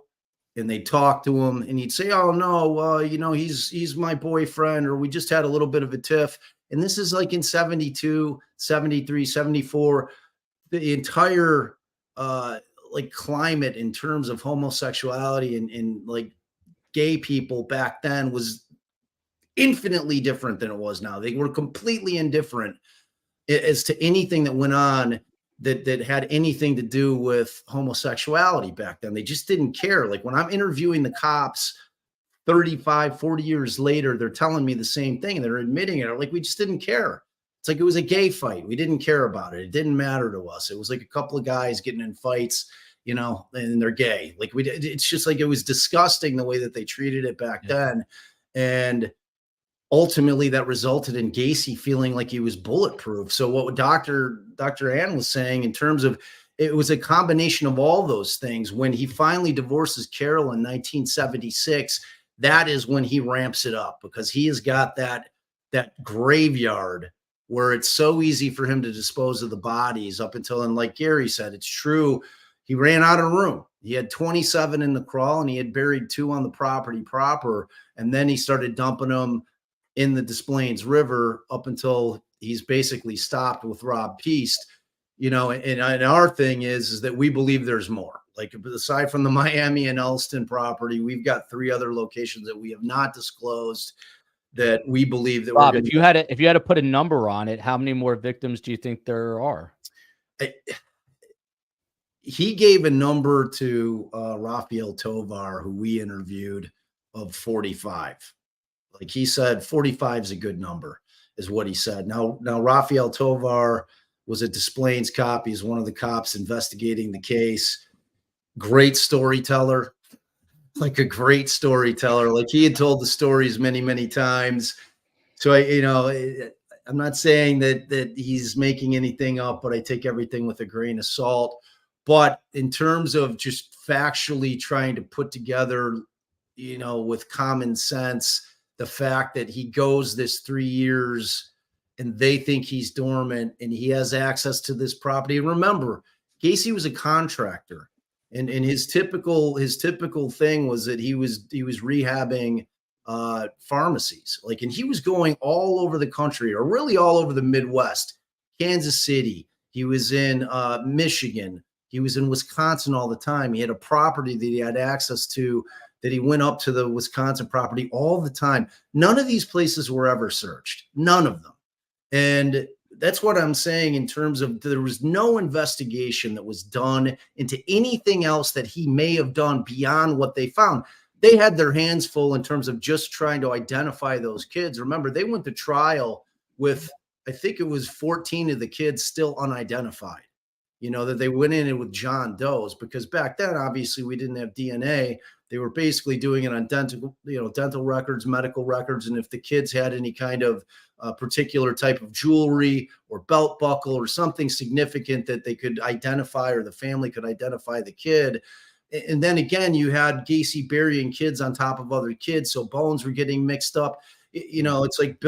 and they'd talk to him and he'd say, oh no, he's my boyfriend, or we just had a little bit of a tiff. And this is like in 72, 73, 74, the entire climate in terms of homosexuality and like gay people back then was infinitely different than it was now. They were completely indifferent as to anything that went on that had anything to do with homosexuality back then. They just didn't care. Like, when I'm interviewing the cops 35, 40 years later, they're telling me the same thing. They're admitting it. Like, we just didn't care. It's like it was a gay fight. We didn't care about it. It didn't matter to us. It was like a couple of guys getting in fights, and they're gay. Like, it's just like, it was disgusting the way that they treated it back then. And ultimately that resulted in Gacy feeling like he was bulletproof. So what Dr. Ann was saying in terms of, it was a combination of all those things. When he finally divorces Carol in 1976, that is when he ramps it up, because he has got that graveyard where it's so easy for him to dispose of the bodies up until, and like Gary said, it's true, he ran out of room. He had 27 in the crawl and he had buried 2 on the property proper. And then he started dumping them in the Des Plaines River up until he's basically stopped with Rob Peast, and our thing is that we believe there's more. Like, aside from the Miami and Elston property, we've got 3 other locations that we have not disclosed that we believe that Bob, if you had to put a number on it, how many more victims do you think there are? He gave a number to Rafael Tovar, who we interviewed, of 45. Like, he said 45 is a good number, is what he said. Now Rafael Tovar was a Des Plaines cop. He's one of the cops investigating the case. Great storyteller, like a great storyteller. Like, he had told the stories many, many times. So I'm not saying that he's making anything up, but I take everything with a grain of salt. But in terms of just factually trying to put together, with common sense, the fact that he goes this 3 years and they think he's dormant and he has access to this property. And remember, Gacy was a contractor, and his typical thing was that he was rehabbing pharmacies. Like, and he was going all over the country, or really all over the Midwest, Kansas City. He was in Michigan. He was in Wisconsin all the time. He had a property that he had access to, that he went up to the Wisconsin property all the time. None of these places were ever searched. None of them. And that's what I'm saying in terms of, there was no investigation that was done into anything else that he may have done beyond what they found. they had their hands full in terms of just trying to identify those kids. Remember, they went to trial with, I think it was 14 of the kids still unidentified, that they went in with John Doe's, because back then, obviously, we didn't have DNA. They were basically doing it on dental records, medical records. And if the kids had any kind of particular type of jewelry or belt buckle or something significant that they could identify, or the family could identify the kid. And then again, you had Gacy burying kids on top of other kids. So bones were getting mixed up. It's like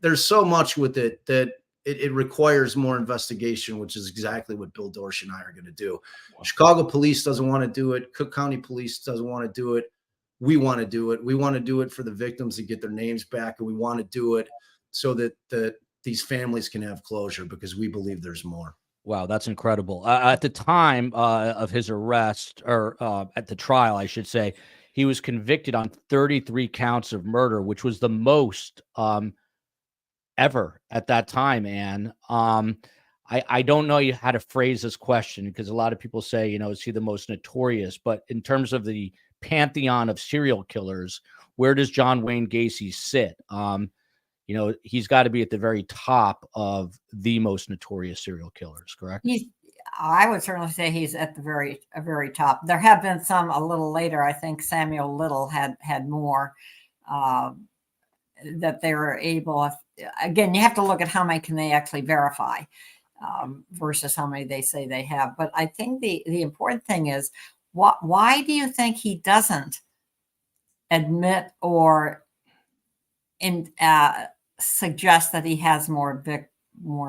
there's so much with it that it requires more investigation, which is exactly what Bill Dorsch and I are going to do. Wow. Chicago police doesn't want to do it. Cook County police doesn't want to do it. We want to do it. We want to do it for the victims to get their names back. And we want to do it so that these families can have closure, because we believe there's more. Wow, that's incredible. At the time of his arrest, or at the trial, I should say, he was convicted on 33 counts of murder, which was the most ever at that time. And I don't know how to phrase this question, because a lot of people say, is he the most notorious? But in terms of the pantheon of serial killers, where does John Wayne Gacy sit? He's got to be at the very top of the most notorious serial killers, correct? I would certainly say he's at the very top. There have been some a little later. I think Samuel Little had more that they were able. Again, you have to look at how many can they actually verify versus how many they say they have. But I think the important thing is, why do you think he doesn't admit or suggest that he has more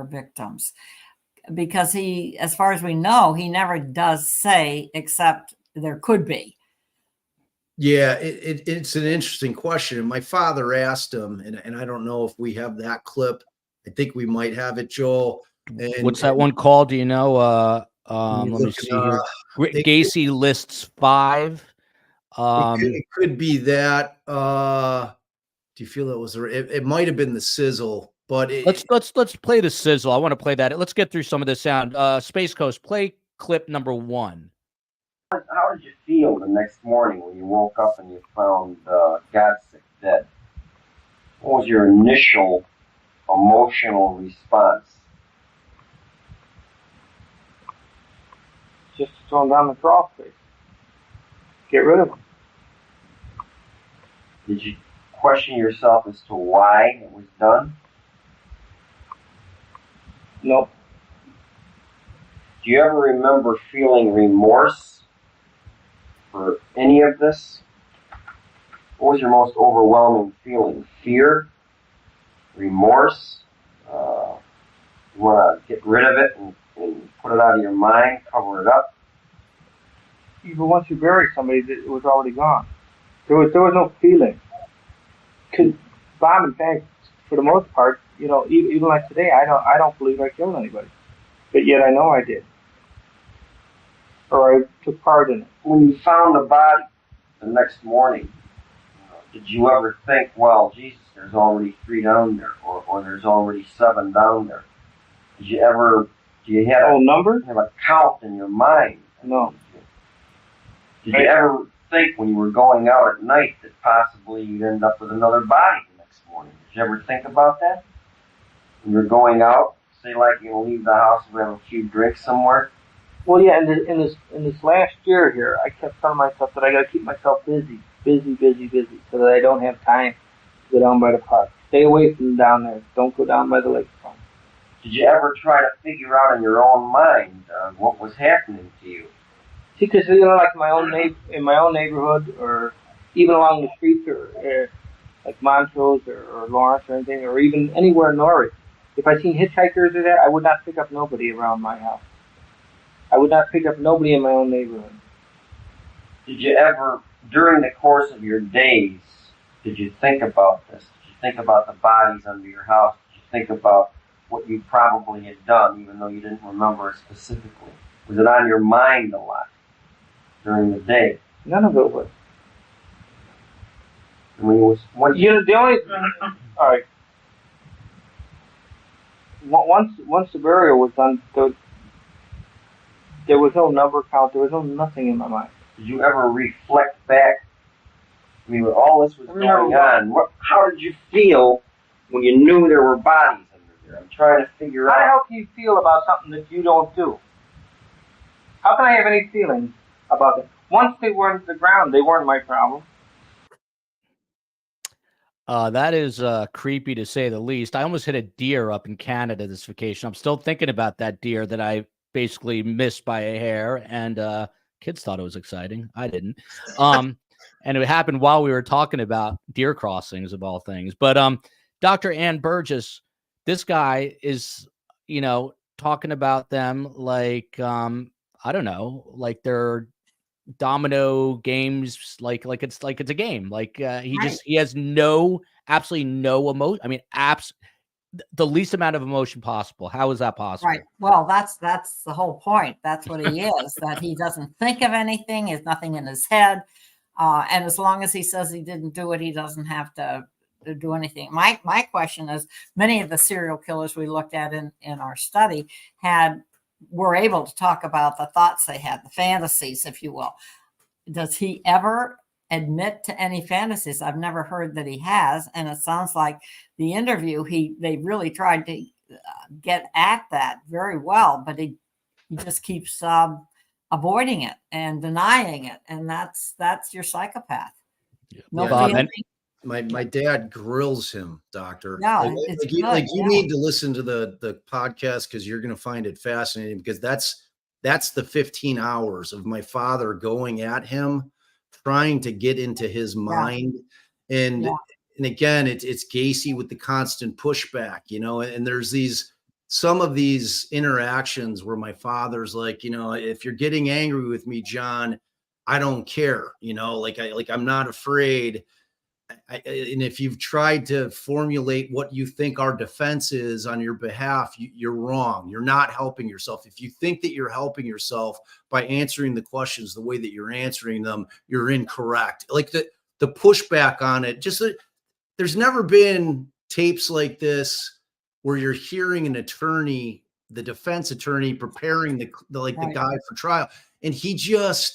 victims? Because he, as far as we know, he never does say, except there could be. Yeah, it's an interesting question. My father asked him, and I don't know if we have that clip. I think we might have it, Joel. And what's that one called? Do you know? Let me see here. Gacy lists 5. It could be that. Do you feel it was? It might have been the sizzle, but let's play the sizzle. I want to play that. Let's get through some of the sound. Space Coast, play clip number 1. How did you feel the next morning when you woke up and you found Gacy dead? What was your initial emotional response? Just to throw him down the crawl space. Get rid of him. Did you question yourself as to why it was done? Nope. Do you ever remember feeling remorse for any of this? What was your most overwhelming feeling? Fear? Remorse? You want to get rid of it and put it out of your mind, cover it up? Even once you bury somebody, it was already gone. There was no feeling. Because Bob and Hank, for the most part, even like today, I don't believe I killed anybody, but yet I know I did, or I took part in it. When you found the body the next morning, did you ever think, well, Jesus, there's already 3 down there, or there's already 7 down there? Do you have a number? Have a count in your mind? No. Did you ever think when you were going out at night that possibly you'd end up with another body the next morning? Did you ever think about that? When you're going out, say like you're gonna leave the house and have a few drinks somewhere? Well, yeah. In this last year here, I kept telling myself that I got to keep myself busy, so that I don't have time to go down by the park. Stay away from down there. Don't go down by the lakefront. Did you ever try to figure out in your own mind what was happening to you? See, because like in my own neighborhood, or even along the streets, or like Montrose or Lawrence or anything, or even anywhere in Norwich, if I seen hitchhikers or that, I would not pick up nobody around my house. I would not pick up nobody in my own neighborhood. Did you ever, during the course of your days, did you think about this? Did you think about the bodies under your house? Did you think about what you probably had done, even though you didn't remember it specifically? Was it on your mind a lot during the day? None of it was. I mean, the only all right. Once the burial was done, there was no number count. There was nothing in my mind. Did you ever reflect back? I mean, when all this was going on, how did you feel when you knew there were bodies under there? I'm trying to figure out. How can you feel about something that you don't do? How can I have any feelings about it? Once they were into the ground, they weren't my problem. That is creepy to say the least. I almost hit a deer up in Canada this vacation. I'm still thinking about that deer that I basically missed by a hair, and kids thought it was exciting. I didn't. And it happened while we were talking about deer crossings of all things. But Dr. Ann Burgess, this guy is, talking about them like I don't know, like they're domino games, like it's a game. Like he has absolutely no emotion. I mean, the least amount of emotion possible. How is that possible? Right. Well, that's the whole point. That's what he is, that he doesn't think of anything. There's nothing in his head. And as long as he says he didn't do it, he doesn't have to do anything. My question is, many of the serial killers we looked at in our study were able to talk about the thoughts they had, the fantasies, if you will. Does he ever admit to any fantasies? I've never heard that he has. And it sounds like the interview, they really tried to get at that very well, but he just keeps avoiding it and denying it. And that's your psychopath. Yeah. No Bob, feeling. My dad grills him, doctor. No, you need to listen to the podcast, because you're going to find it fascinating, because that's the 15 hours of my father going at him, trying to get into his mind. And again, it's Gacy with the constant pushback, and there's some of these interactions where my father's like, if you're getting angry with me, John, I don't care, I'm not afraid. And if you've tried to formulate what you think our defense is on your behalf, you're wrong. You're not helping yourself. If you think that you're helping yourself by answering the questions the way that you're answering them, you're incorrect. Like the pushback on it, there's never been tapes like this where you're hearing an attorney, the defense attorney, preparing the guy for trial. And Gacy,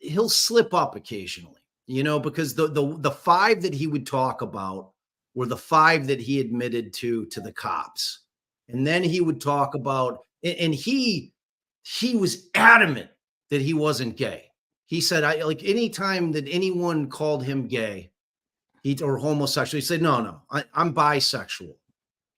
he'll slip up occasionally. Because the 5 that he would talk about were the 5 that he admitted to the cops. And then he would talk about, and he was adamant that he wasn't gay. He said, anytime that anyone called him gay or homosexual, he said, no, I'm bisexual.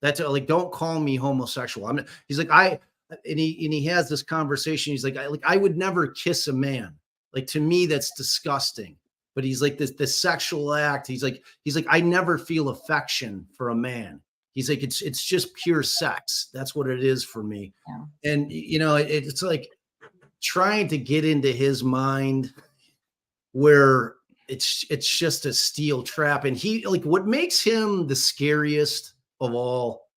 That's don't call me homosexual. He's like, and he has this conversation. He's like, I would never kiss a man. To me, that's disgusting. But he's like the sexual act. He's like, I never feel affection for a man. He's like, it's just pure sex. That's what it is for me. Yeah. And it's like trying to get into his mind where it's just a steel trap. And he, what makes him the scariest of all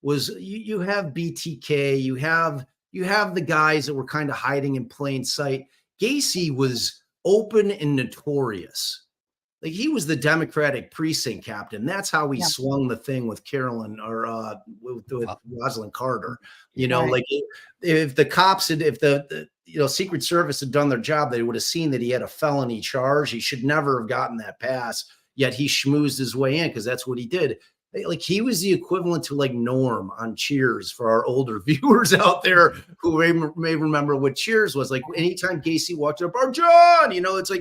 was you have BTK, you have the guys that were kind of hiding in plain sight. Gacy was open and notorious. He was the Democratic precinct captain. That's how he swung the thing with Carolyn or with Rosalind Carter. If the cops if the Secret Service had done their job, they would have seen that he had a felony charge. He should never have gotten that pass. Yet he schmoozed his way in, because that's what he did. He was the equivalent to Norm on Cheers, for our older viewers out there who may remember what Cheers was. Anytime Gacy walked up, John, it's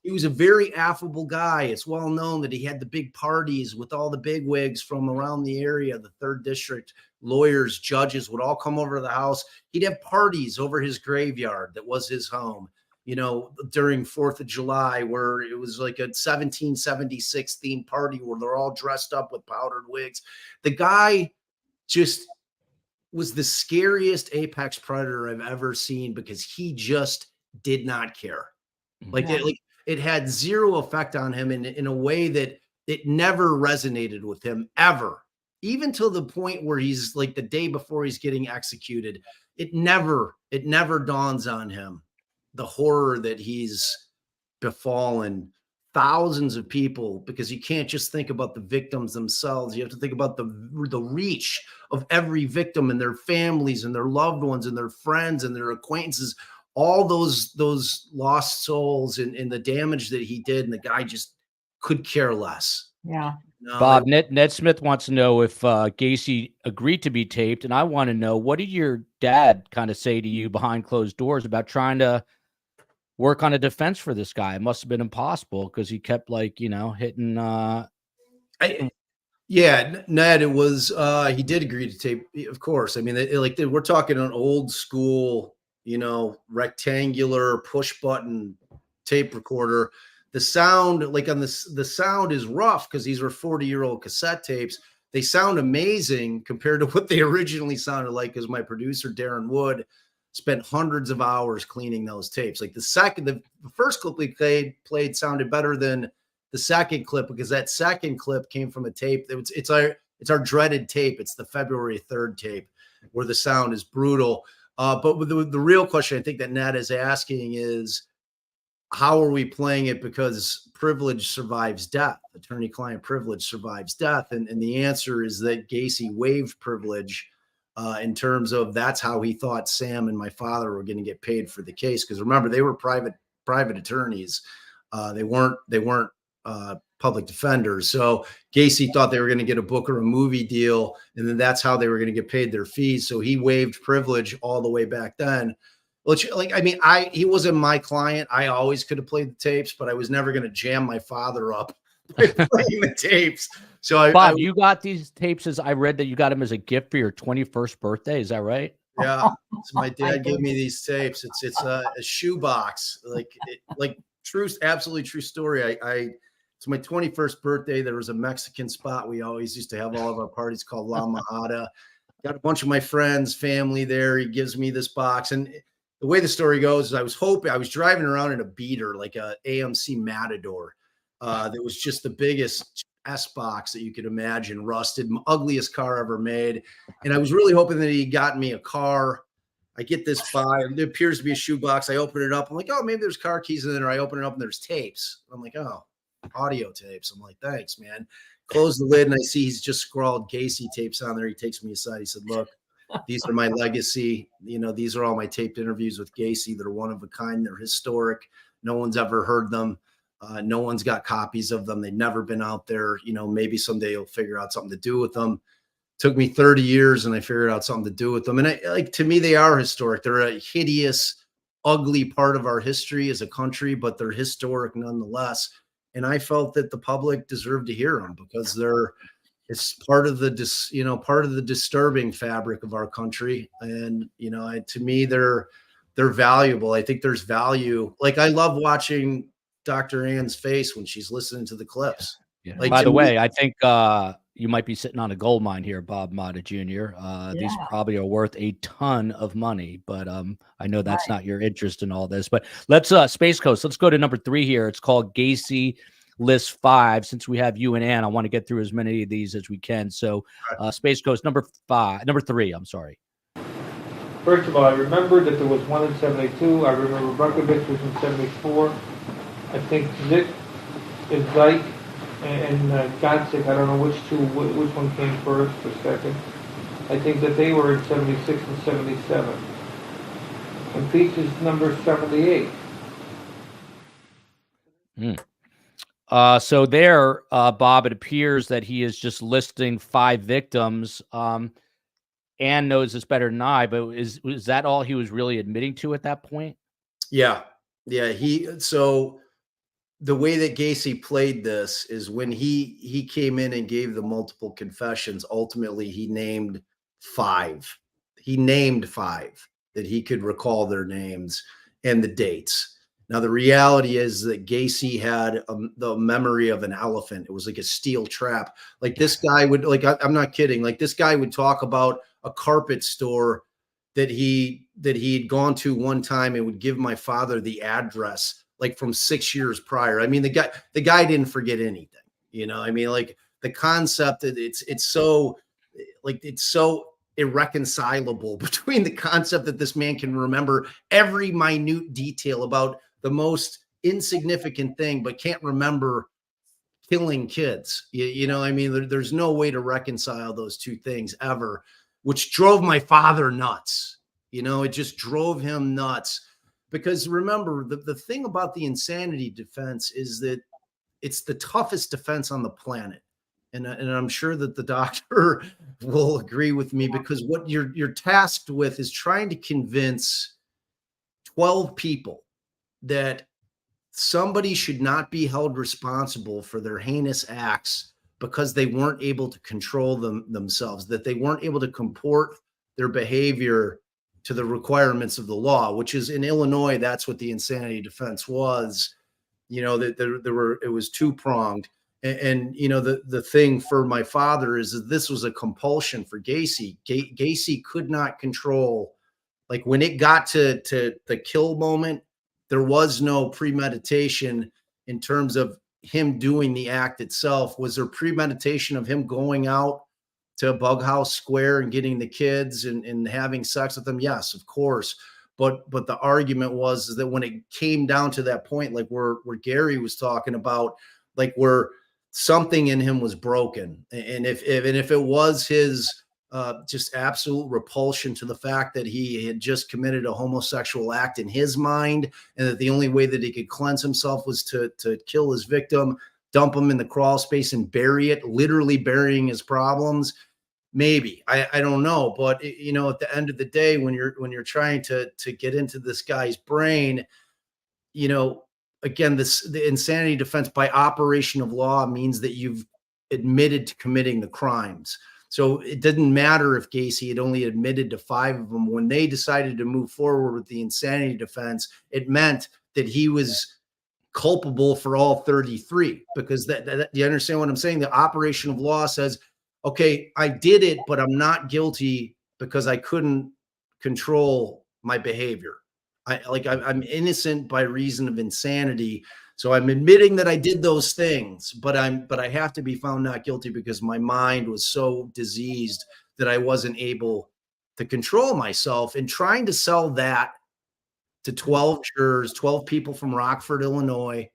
he was a very affable guy. It's well known that he had the big parties with all the big wigs from around the area. The 3rd District lawyers, judges would all come over to the house. He'd have parties over his graveyard that was his home. During 4th of July, where it was like a 1776 themed party where they're all dressed up with powdered wigs. The guy just was the scariest apex predator I've ever seen, because he just did not care. It had zero effect on him in a way that it never resonated with him ever, even till the point where he's the day before he's getting executed. It never dawns on him the horror that he's befallen thousands of people, because you can't just think about the victims themselves. You have to think about the reach of every victim and their families and their loved ones and their friends and their acquaintances, all those lost souls and the damage that he did, and the guy just could care less. Yeah. No, Bob, Ned Smith wants to know if Gacy agreed to be taped, and I want to know, what did your dad kind of say to you behind closed doors about trying to work on a defense for this guy? It must have been impossible because he kept, like, hitting. Ned, it was he did agree to tape, of course. I mean, we're talking an old school, rectangular push button tape recorder. The sound, like on this, the sound is rough because these were 40-year-old cassette tapes. They sound amazing compared to what they originally sounded like, because my producer, Darren Wood, spent hundreds of hours cleaning those tapes. Like the first clip we played sounded better than the second clip, because that second clip came from a tape that it's our dreaded tape. It's the February 3rd tape where the sound is brutal. But with the real question I think that Ned is asking is, how are we playing it? Because privilege survives death. Attorney-client privilege survives death. And the answer is that Gacy waived privilege in terms of that's how he thought Sam and my father were going to get paid for the case. Because remember, they were private attorneys. They weren't public defenders. So Gacy thought they were going to get a book or a movie deal, and then that's how they were going to get paid their fees. So he waived privilege all the way back then. Which, he wasn't my client. I always could have played the tapes, but I was never going to jam my father up by playing the tapes. So Bob, you got these tapes, as I read that you got them as a gift for your 21st birthday. Is that right? Yeah. So my dad gave me these tapes. It's a shoebox, absolutely true story. It's my 21st birthday. There was a Mexican spot we always used to have all of our parties called La Majada. Got a bunch of my friends, family there. He gives me this box, and the way the story goes is I was driving around in a beater, like a AMC Matador. That was just the biggest S box that you could imagine, rusted, ugliest car ever made. And I was really hoping that he got me a car. I get this it appears to be a shoebox. I open it up. I'm like, oh, maybe there's car keys in there. I open it up and there's tapes. I'm like, oh, audio tapes. I'm like, thanks, man. Close the lid and I see he's just scrawled Gacy tapes on there. He takes me aside. He said, look, these are my legacy. These are all my taped interviews with Gacy. They're one of a kind. They're historic. No one's ever heard them. No one's got copies of them. They've never been out there. Maybe someday you'll figure out something to do with them. Took me 30 years and I figured out something to do with them. And to me, they are historic. They're a hideous, ugly part of our history as a country, but they're historic nonetheless. And I felt that the public deserved to hear them because it's part of the disturbing fabric of our country. And, to me, they're valuable. I think there's value. Like, I love watching Dr. Ann's face when she's listening to the clips. Yeah. Like, by the way, I think you might be sitting on a gold mine here, Bob Motta Jr. These probably are worth a ton of money, but I know that's not your interest in all this. But let's Space Coast. Let's go to number 3 here. It's called Gacy List 5. Since we have you and Ann, I want to get through as many of these as we can. So Space Coast number 3. I'm sorry. First of all, I remember that there was one in 72. I remember Burgess was in 74. I think Zick and Zyke and Gotzik, I don't know which one came first or second. I think that they were in 76 and 77. And Peach is number 78. So there, Bob, it appears that he is just listing 5 victims. Ann knows this better than I, but is that all he was really admitting to at that point? Yeah. So the way that Gacy played this is when he came in and gave the multiple confessions, ultimately he named 5. He named 5 that he could recall their names and the dates. Now, the reality is that Gacy had the memory of an elephant. It was like a steel trap. Like, this guy would, I'm not kidding. Like, this guy would talk about a carpet store that he'd gone to one time and would give my father the address, like, from 6 years prior. I mean, the guy didn't forget anything, like, the concept that it's so irreconcilable between the concept that this man can remember every minute detail about the most insignificant thing, but can't remember killing kids. There's no way to reconcile those two things ever, which drove my father nuts. It just drove him nuts. because remember, the thing about the insanity defense is that it's the toughest defense on the planet. And I'm sure that the doctor will agree with me, because what you're tasked with is trying to convince 12 people that somebody should not be held responsible for their heinous acts because they weren't able to control themselves, that they weren't able to comport their behavior to the requirements of the law, which is in Illinois, that's what the insanity defense was. That it was two-pronged. And the thing for my father is that this was a compulsion for Gacy. Gacy could not control, like when it got to the kill moment, there was no premeditation in terms of him doing the act itself. Was there premeditation of him going out to Bughouse Square and getting the kids and having sex with them? Yes, of course. But the argument was that when it came down to that point, like where Gary was talking about, like where something in him was broken, and if it was his just absolute repulsion to the fact that he had just committed a homosexual act in his mind, and that the only way that he could cleanse himself was to kill his victim, dump him in the crawl space and bury it, literally burying his problems. Maybe, I don't know. But at the end of the day, when you're trying to get into this guy's brain, again, the insanity defense by operation of law means that you've admitted to committing the crimes. So it didn't matter if Gacy had only admitted to 5 of them. When they decided to move forward with the insanity defense, it meant that he was culpable for all 33, because that you understand what I'm saying? The operation of law says, okay, I did it, but I'm not guilty because I couldn't control my behavior. I'm innocent by reason of insanity. So I'm admitting that I did those things, but I have to be found not guilty because my mind was so diseased that I wasn't able to control myself. And trying to sell that to 12 jurors, 12 people from Rockford, Illinois,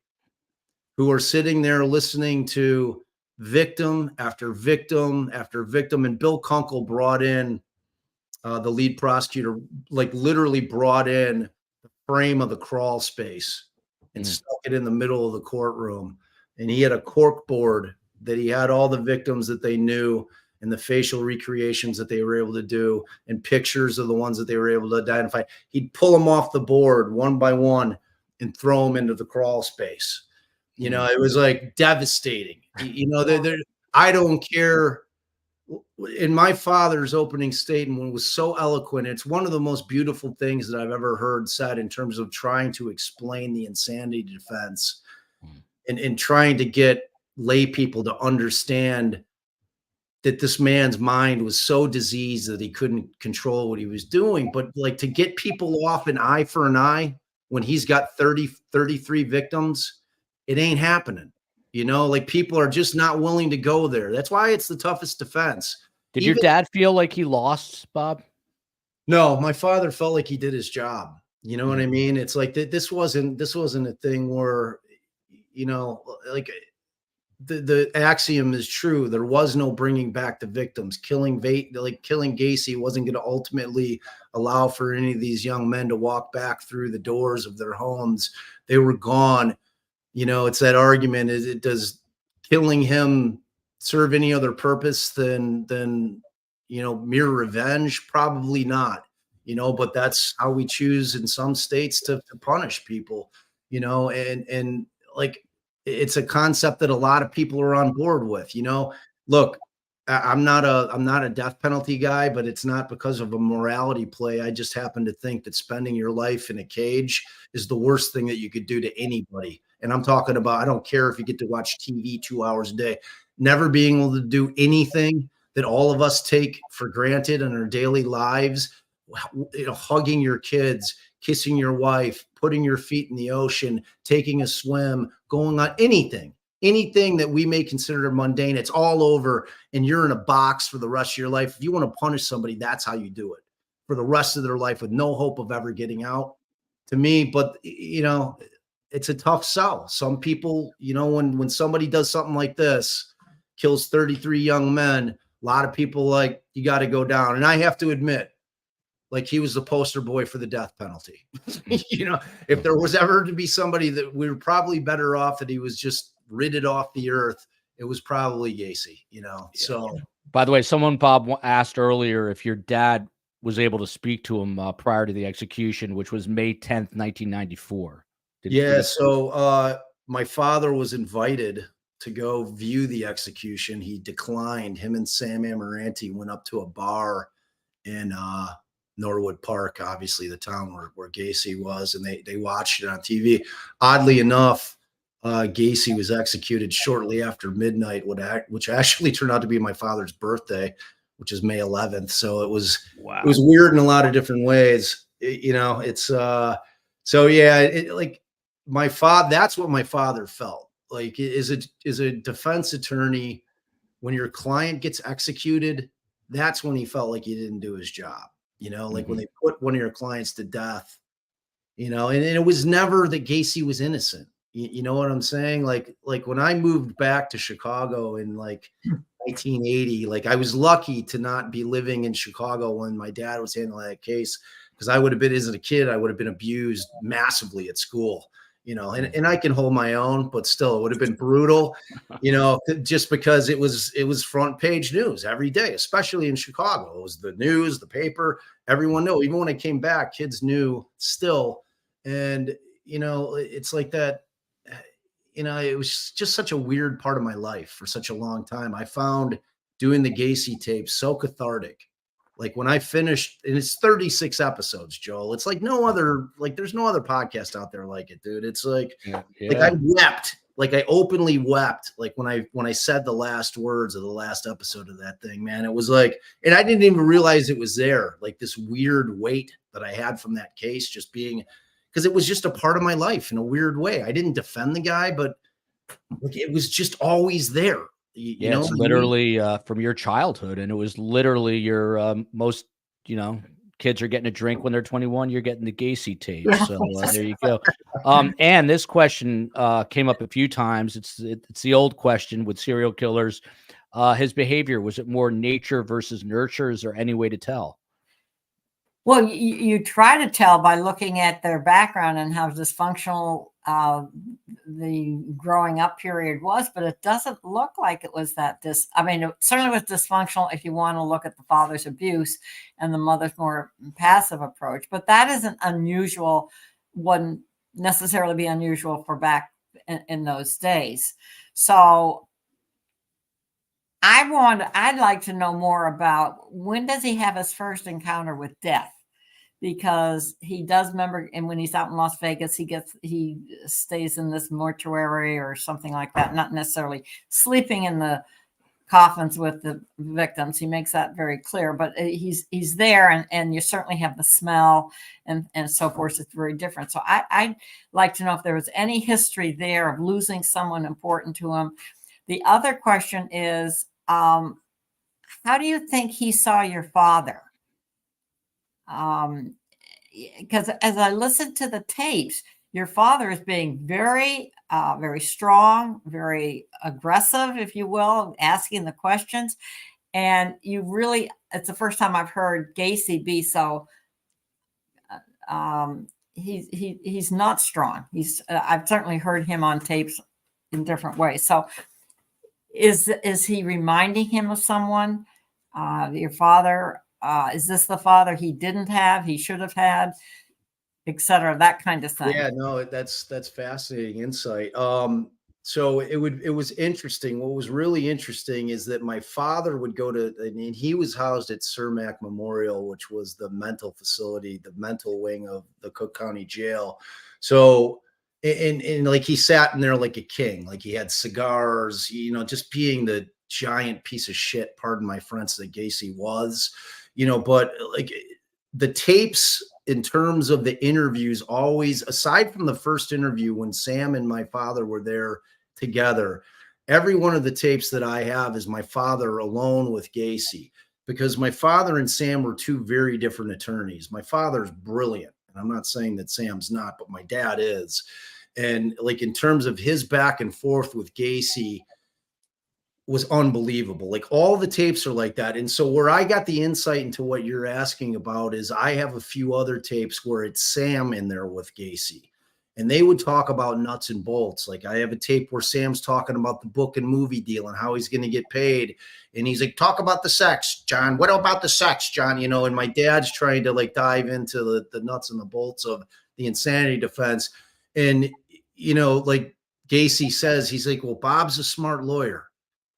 who are sitting there listening to victim after victim after victim. And Bill Kunkel brought in the lead prosecutor, like literally brought in the frame of the crawl space and stuck it in the middle of the courtroom. And he had a cork board that he had all the victims that they knew and the facial recreations that they were able to do and pictures of the ones that they were able to identify. He'd pull them off the board one by one and throw them into the crawl space. It was like devastating. I don't care. In my father's opening statement was so eloquent. It's one of the most beautiful things that I've ever heard said in terms of trying to explain the insanity defense and trying to get lay people to understand that this man's mind was so diseased that he couldn't control what he was doing. But like to get people off an eye for an eye when he's got 33 victims, it ain't happening. Like people are just not willing to go there. That's why it's the toughest defense. Did your dad feel like he lost, Bob? No, my father felt like he did his job. You know what I mean? It's like this wasn't a thing where, like the axiom is true. There was no bringing back the victims. Killing Gacy wasn't going to ultimately allow for any of these young men to walk back through the doors of their homes. They were gone. It's that argument: does killing him serve any other purpose than mere revenge? Probably not. But that's how we choose in some states to punish people. And like it's a concept that a lot of people are on board with. Look, I'm not a death penalty guy, but it's not because of a morality play. I just happen to think that spending your life in a cage is the worst thing that you could do to anybody. And I'm talking about, I don't care if you get to watch TV 2 hours a day, never being able to do anything that all of us take for granted in our daily lives, hugging your kids, kissing your wife, putting your feet in the ocean, taking a swim, going on anything that we may consider mundane. It's all over and you're in a box for the rest of your life. If you want to punish somebody, that's how you do it for the rest of their life with no hope of ever getting out, to me. But, it's a tough sell. Some people, when somebody does something like this, kills 33 young men, a lot of people like, you got to go down. And I have to admit, like he was the poster boy for the death penalty. You know, if there was ever to be somebody that we were probably better off that he was just ridded off the earth, it was probably Gacy, you know. Yeah. So, by the way, someone, Bob, asked earlier if your dad was able to speak to him prior to the execution, which was May 10th, 1994. yeah. So my father was invited to go view the execution. He declined. Him and Sam Amaranti went up to a bar in Norwood Park, obviously the town where Gacy was, and they watched it on TV. Oddly enough, Gacy was executed shortly after midnight, which actually turned out to be my father's birthday, which is May 11th. So it was weird in a lot of different ways. You know, it's so yeah, like my father, that's what my father felt like. Is a defense attorney, when your client gets executed, that's when he felt like he didn't do his job. You know, like when they put one of your clients to death, you know, and it was never that Gacy was innocent. You know what I'm saying? Like when I moved back to Chicago in like 1980, like I was lucky to not be living in Chicago when my dad was handling that case, because I would have been, as a kid, I would have been abused massively at school, you know, and I can hold my own, but still it would have been brutal, you know, just because it was front page news every day, especially in Chicago. It was the news, the paper, everyone knew. Even when I came back, kids knew still. And, you know, it's like that. You know, it was just such a weird part of my life for such a long time. I found doing the Gacy tapes so cathartic. Like when I finished, and it's 36 episodes, Joel. It's like no other, like there's no other podcast out there like it, dude. It's like, like I wept, like I openly wept, like when I said the last words of the last episode of that thing, man. It was like, and I didn't even realize it was there, like this weird weight that I had from that case, just being, because it was just a part of my life in a weird way. I didn't defend the guy, but like it was just always there. You know, it's literally from your childhood, and it was literally your most, you know, kids are getting a drink when they're 21. You're getting the Gacy tape. So there you go. And this question came up a few times. It's the old question with serial killers. His behavior, was it more nature versus nurture? Is there any way to tell? Well, you try to tell by looking at their background and how dysfunctional the growing up period was, but it doesn't look like it was that I mean, it certainly was dysfunctional if you want to look at the father's abuse and the mother's more passive approach, but that isn't unusual, wouldn't necessarily be unusual for back in those days. So I'd like to know more about, when does he have his first encounter with death? Because he does remember, and when he's out in Las Vegas, he stays in this mortuary or something like that, not necessarily sleeping in the coffins with the victims. He makes that very clear, but he's there, and you certainly have the smell and so forth. It's very different. So I'd like to know if there was any history there of losing someone important to him. The other question is, how do you think he saw your father? Because as I listened to the tapes, your father is being very, very strong, very aggressive, if you will, asking the questions. And you really, it's the first time I've heard Gacy be so, he's not strong. I've certainly heard him on tapes in different ways. So is he reminding him of someone, your father? Is this the father he didn't have, he should have had, et cetera, that kind of thing? Yeah, no, that's fascinating insight. So it was interesting. What was really interesting is that my father would go to, and he was housed at Cermak Memorial, which was the mental facility, the mental wing of the Cook County Jail. So, and like he sat in there like a king, like he had cigars, you know, just being the giant piece of shit, pardon my French, that Gacy was, you know. But like the tapes, in terms of the interviews, always, aside from the first interview when Sam and my father were there together, every one of the tapes that I have is my father alone with Gacy, because my father and Sam were two very different attorneys. My father's brilliant, and I'm not saying that Sam's not, but my dad is. And like in terms of his back and forth with Gacy, was unbelievable. Like all the tapes are like that. And so where I got the insight into what you're asking about is I have a few other tapes where it's Sam in there with Gacy, and they would talk about nuts and bolts. Like I have a tape where Sam's talking about the book and movie deal and how he's going to get paid. And he's like, talk about the sex, John. What about the sex, John? You know, and my dad's trying to like dive into the nuts and the bolts of the insanity defense. And, you know, like Gacy says, he's like, well, Bob's a smart lawyer.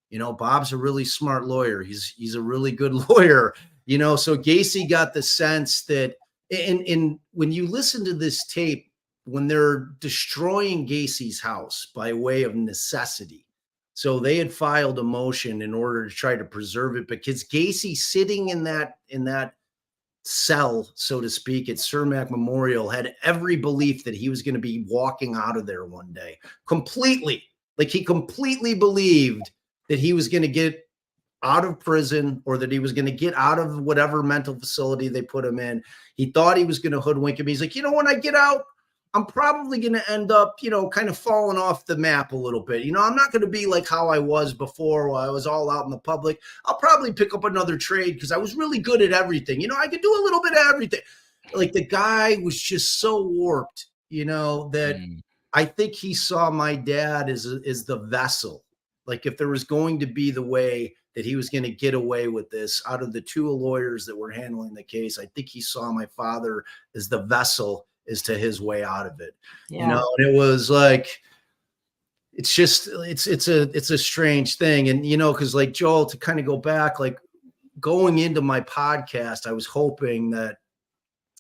You know, Bob's a really smart lawyer. He's a really good lawyer, you know. So Gacy got the sense that, and when you listen to this tape, when they're destroying Gacy's house by way of necessity, so they had filed a motion in order to try to preserve it because Gacy sitting in that cell, so to speak, at Cermak Memorial had every belief that he was going to be walking out of there one day completely. Like he completely believed that he was going to get out of prison or that he was going to get out of whatever mental facility they put him in. He thought he was going to hoodwink him. He's like, you know, when I get out, I'm probably going to end up, you know, kind of falling off the map a little bit. You know, I'm not going to be like how I was before while I was all out in the public. I'll probably pick up another trade because I was really good at everything. You know, I could do a little bit of everything. Like the guy was just so warped, you know, that I think he saw my dad as the vessel. Like if there was going to be the way that he was going to get away with this out of the two lawyers that were handling the case, I think he saw my father as the vessel as to his way out of it. Yeah. You know, and it was like, it's just, it's a strange thing. And, you know, cause like Joel, to kind of go back, like going into my podcast, I was hoping that,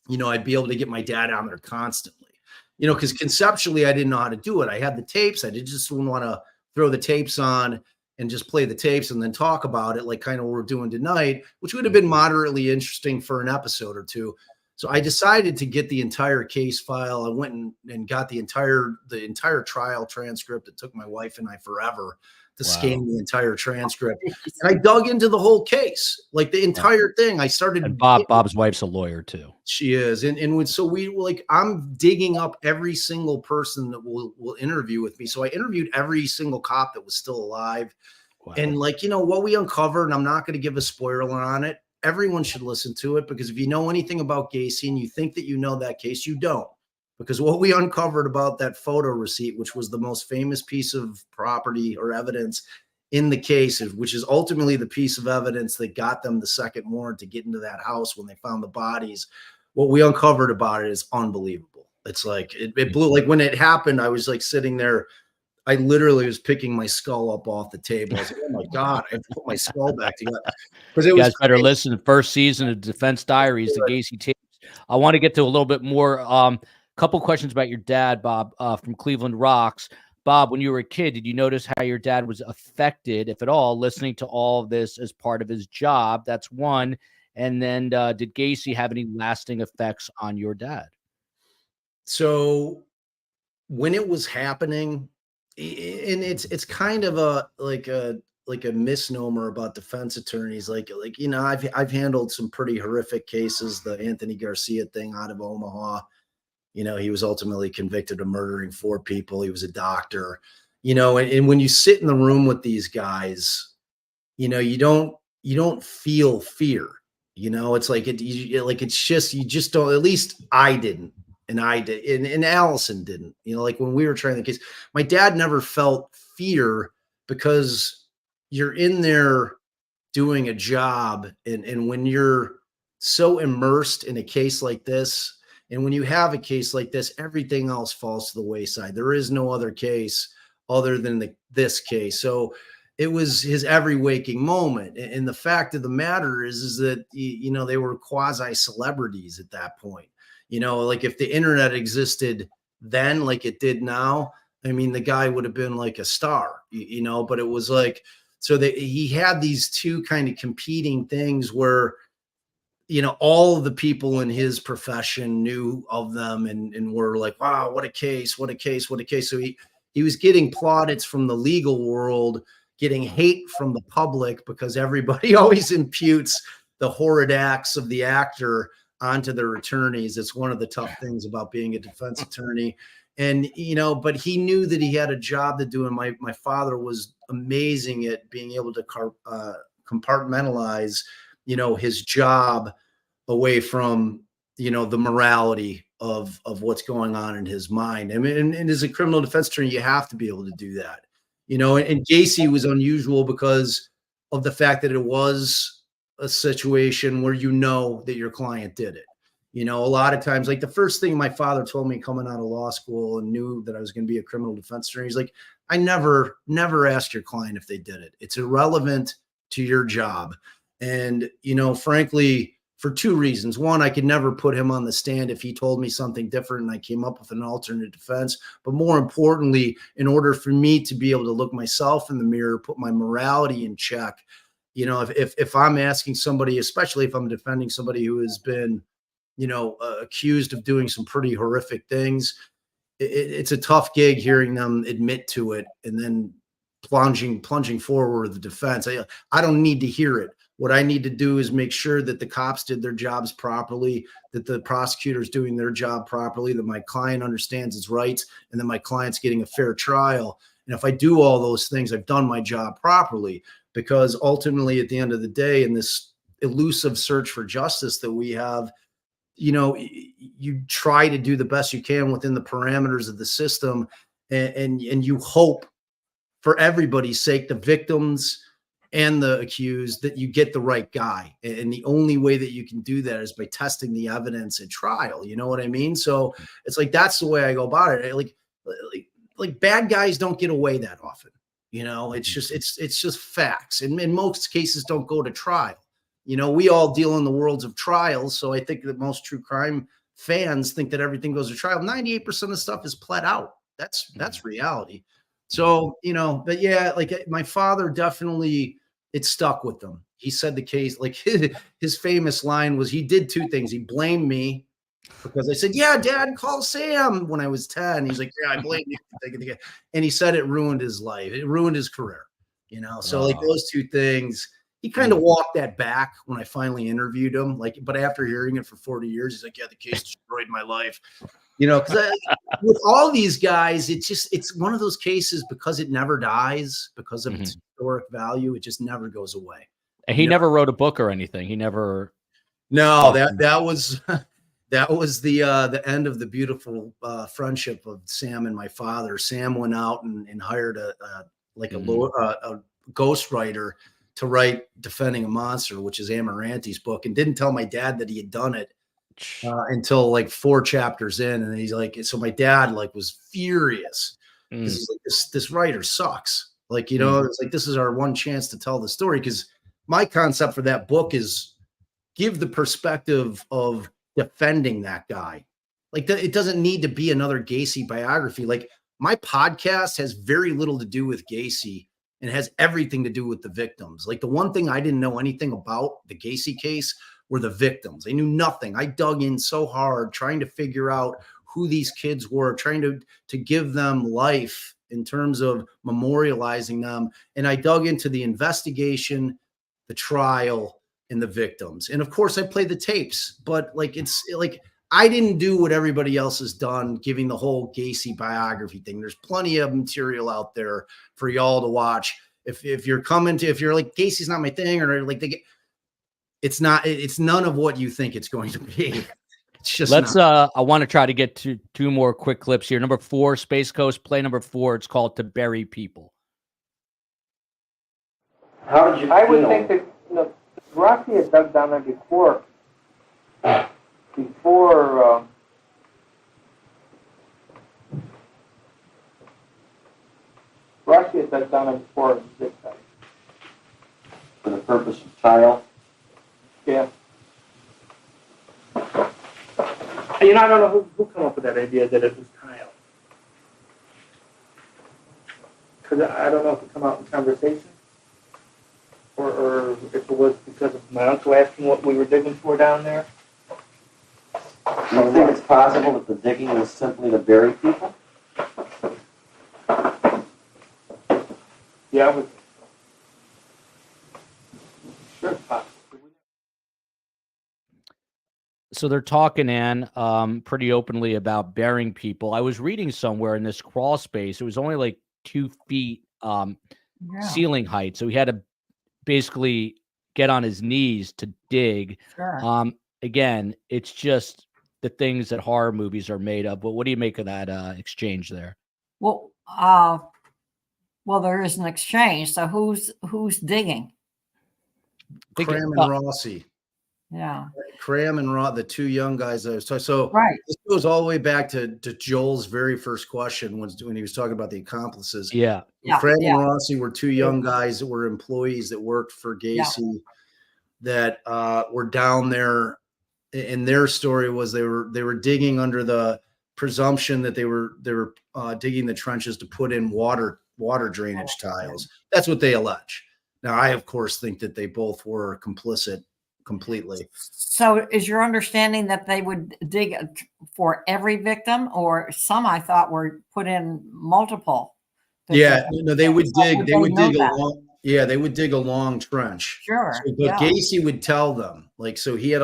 you know, I'd be able to get my dad on there constantly, you know, cause conceptually I didn't know how to do it. I had the tapes. I just wouldn't want to throw the tapes on and just play the tapes and then talk about it like kind of what we're doing tonight, which would have been moderately interesting for an episode or two. So I decided to get the entire case file. I went and got the entire trial transcript. It took my wife and I forever to scan the entire transcript. And I dug into the whole case, like the entire thing. I started. And Bob's wife's a lawyer too. She is. And so we like, I'm digging up every single person that will interview with me. So I interviewed every single cop that was still alive. Wow. And like, you know, what we uncovered, and I'm not going to give a spoiler on it. Everyone should listen to it because if you know anything about Gacy and you think that you know that case, you don't. Because what we uncovered about that photo receipt, which was the most famous piece of property or evidence in the case, which is ultimately the piece of evidence that got them the second warrant to get into that house when they found the bodies, what we uncovered about it is unbelievable. It's like, it blew, like when it happened, I was like sitting there, I literally was picking my skull up off the table. I was like, oh my God, I have to put my skull back together. Because you guys better listen to the first season of Defense Diaries, the Gacy tapes. I want to get to a little bit more. Couple questions about your dad, Bob, from Cleveland Rocks. Bob, when you were a kid, did you notice how your dad was affected, if at all, listening to all of this as part of his job? That's one. And then did Gacy have any lasting effects on your dad? So when it was happening, and it's kind of a misnomer about defense attorneys. Like, you know, I've handled some pretty horrific cases, the Anthony Garcia thing out of Omaha. You know, he was ultimately convicted of murdering 4 people. He was a doctor, you know, and when you sit in the room with these guys, you know, you don't feel fear, you know, it's like, it's just, you just don't, at least I didn't. And I did, and Allison didn't, you know, like when we were trying the case, my dad never felt fear because you're in there doing a job. And when you're so immersed in a case like this, and when you have a case like this, everything else falls to the wayside. There is no other case other than this case. So it was his every waking moment. And the fact of the matter is that, you know, they were quasi celebrities at that point. You know, like if the internet existed then, like it did now, I mean, the guy would have been like a star, you know, but it was like, so that he had these two kind of competing things where, you know, all of the people in his profession knew of them and were like, wow, what a case, what a case, what a case. So he was getting plaudits from the legal world, getting hate from the public because everybody always imputes the horrid acts of the actor onto their attorneys. It's one of the tough things about being a defense attorney. And, but he knew that he had a job to do. And my father was amazing at being able to compartmentalize, his job away from, the morality of what's going on in his mind. I mean, and as a criminal defense attorney, you have to be able to do that, and Gacy was unusual because of the fact that it was a situation where that your client did it. A lot of times, like the first thing my father told me coming out of law school and knew that I was going to be a criminal defense attorney, he's like, I never asked your client if they did it. It's irrelevant to your job. And, frankly, for two reasons. One, I could never put him on the stand if he told me something different and I came up with an alternate defense. But more importantly, in order for me to be able to look myself in the mirror, put my morality in check, if I'm asking somebody, especially if I'm defending somebody who has been, accused of doing some pretty horrific things, it's a tough gig hearing them admit to it and then plunging forward with the defense. I don't need to hear it. What I need to do is make sure that the cops did their jobs properly, that the prosecutor's doing their job properly, that my client understands his rights, and that my client's getting a fair trial. And if I do all those things, I've done my job properly, because ultimately at the end of the day, in this elusive search for justice that we have, you try to do the best you can within the parameters of the system. And you hope for everybody's sake, the victims and the accused, that you get the right guy. And the only way that you can do that is by testing the evidence at trial. You know what I mean? So it's like, that's the way I go about it. Like bad guys don't get away that often. It's just facts. And in most cases don't go to trial. We all deal in the worlds of trials. So I think that most true crime fans think that everything goes to trial. 98% of stuff is pled out. That's reality. So, but yeah, like my father definitely, it stuck with him. He said the case, like his famous line was, he did two things. He blamed me because I said, yeah, Dad, call Sam, when I was 10. He's like, yeah, I blame you. And he said it ruined his life. It ruined his career, So like those two things, he kind of walked that back when I finally interviewed him. But after hearing it for 40 years, he's like, yeah, the case destroyed my life. Because with all these guys, it's one of those cases, because it never dies, because of its historic value, it just never goes away. And he never wrote a book or anything. He never. No, that was the end of the beautiful friendship of Sam and my father. Sam went out and hired a ghostwriter to write Defending a Monster, which is Amarante's book, and didn't tell my dad that he had done it until like 4 chapters in. And he's like, so my dad was furious because he's like, this writer sucks. It's like, this is our one chance to tell the story. Because my concept for that book is give the perspective of defending that guy. It doesn't need to be another Gacy biography. Like, my podcast has very little to do with Gacy and has everything to do with the victims. Like, the one thing I didn't know anything about the Gacy case were the victims. I knew nothing. I dug in so hard trying to figure out who these kids were, trying to give them life in terms of memorializing them. And I dug into the investigation, the trial, and the victims. And of course I played the tapes, but I didn't do what everybody else has done, giving the whole Gacy biography thing. There's plenty of material out there for y'all to watch. If you're like, Gacy's not my thing, or it's none of what you think it's going to be. It's just I want to try to get to 2 more quick clips here. Number 4, Space Coast, play number 4. It's called To Bury People. How did you feel? I would think that Rocky had dug down there before this time. For the purpose of trial? Yeah. I don't know who came up with that idea that it was Kyle. Because I don't know if it come out in conversation or if it was because of my uncle asking what we were digging for down there. Do you think it's possible that the digging was simply to bury people? Yeah, I would. Sure, it's possible. So they're talking, Ann, pretty openly about burying people. I was reading somewhere in this crawl space, it was only like 2 feet Yeah, ceiling height. So he had to basically get on his knees to dig. sure. Again, it's just the things that horror movies are made of. But what do you make of that exchange there? Well, there is an exchange. So who's digging? Cram and Rossi. Yeah. Cram and the two young guys I was talking. So Right. this goes all the way back to Joel's very first question when he was talking about the accomplices. Yeah. Cram and Rossi were two young guys that were employees that worked for Gacy that were down there. And their story was they were digging under the presumption that they were digging the trenches to put in water drainage tiles. That's what they allege. Now, I of course think that they both were complicit completely. So is your understanding that they would dig for every victim, or some I thought were put in multiple? Yeah, no, they would dig. They would dig that? along. Yeah, they would dig a long trench. Sure. So, but Gacy would tell them, like, so he had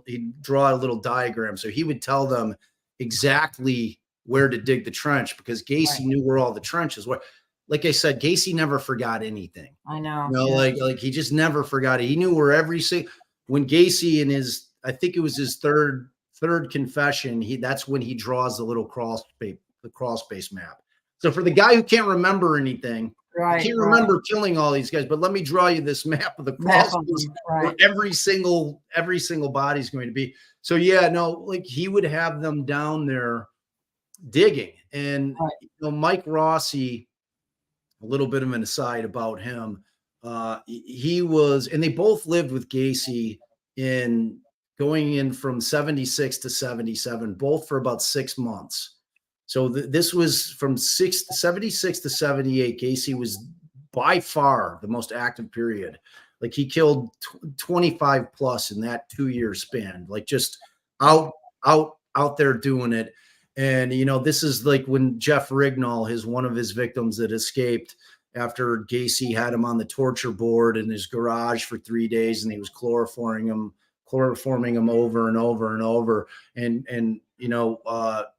he'd draw a little diagram. So he would tell them exactly where to dig the trench because Gacy knew where all the trenches were. Like I said, Gacy never forgot anything. I know. You know, like he just never forgot it. He knew where when Gacy in I think it was his third confession, that's when he draws the little crawl space map. So for the guy who can't remember anything, I can't remember killing all these guys, but let me draw you this map of the crawl space where every single body is going to be. So like he would have them down there digging. And Mike Rossi, a little bit of an aside about him. He was, and they both lived with Gacy going in from 76 to 77, both for about 6 months. So this was from 76 to 78. Gacy was by far the most active period. Like he killed 25 plus in that 2-year span, like just out there doing it. And, this is like when Jeff Rignall, one of his victims that escaped after Gacy had him on the torture board in his garage for 3 days, and he was chloroforming him over and over and over. And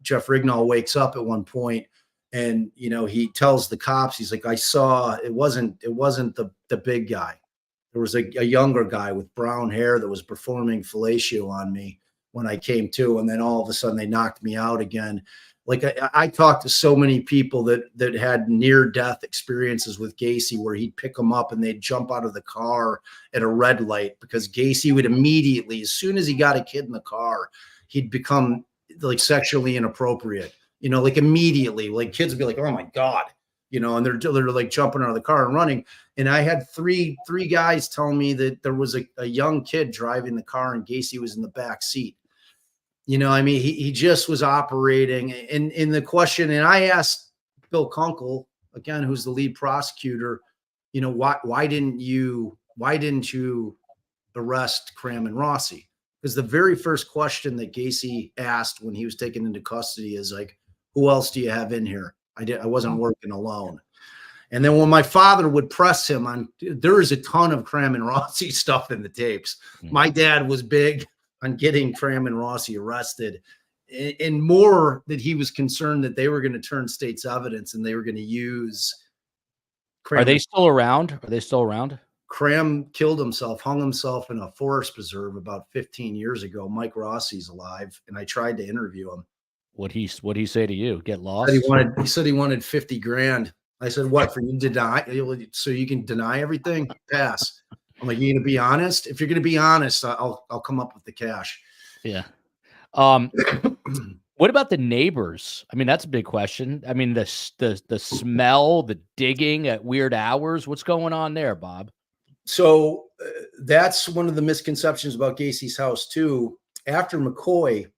Jeff Rignall wakes up at one point and, he tells the cops, he's like, I saw, it wasn't the big guy. There was a younger guy with brown hair that was performing fellatio on me when I came to, and then all of a sudden they knocked me out again. Like I talked to so many people that had near-death experiences with Gacy where he'd pick them up and they'd jump out of the car at a red light because Gacy would immediately, as soon as he got a kid in the car, he'd become like sexually inappropriate, like immediately. Like kids would be like, oh my God, and they're like jumping out of the car and running. And I had three guys tell me that there was a young kid driving the car and Gacy was in the back seat. He just was operating in the question. And I asked Bill Kunkel, again, who's the lead prosecutor, why didn't you arrest Cram and Rossi? Because the very first question that Gacy asked when he was taken into custody is like, who else do you have in here? I wasn't working alone. And then when my father would press him on, there is a ton of Cram and Rossi stuff in the tapes. My dad was big on getting Cram and Rossi arrested, and more that he was concerned that they were going to turn state's evidence and they were going to use. Are they still around? Are they still around? Cram hung himself in a forest preserve about 15 years ago. Mike Rossi's alive, and I tried to interview him. What'd he say to you? Get lost? He said he wanted 50 grand. I said, what, for you to deny? So you can deny everything? Pass. I'm like, you going to be honest? If you're going to be honest, I'll come up with the cash. Yeah. What about the neighbors? I mean, that's a big question. I mean, the smell, the digging at weird hours. What's going on there, Bob? So that's one of the misconceptions about Gacy's house too. After McCoy,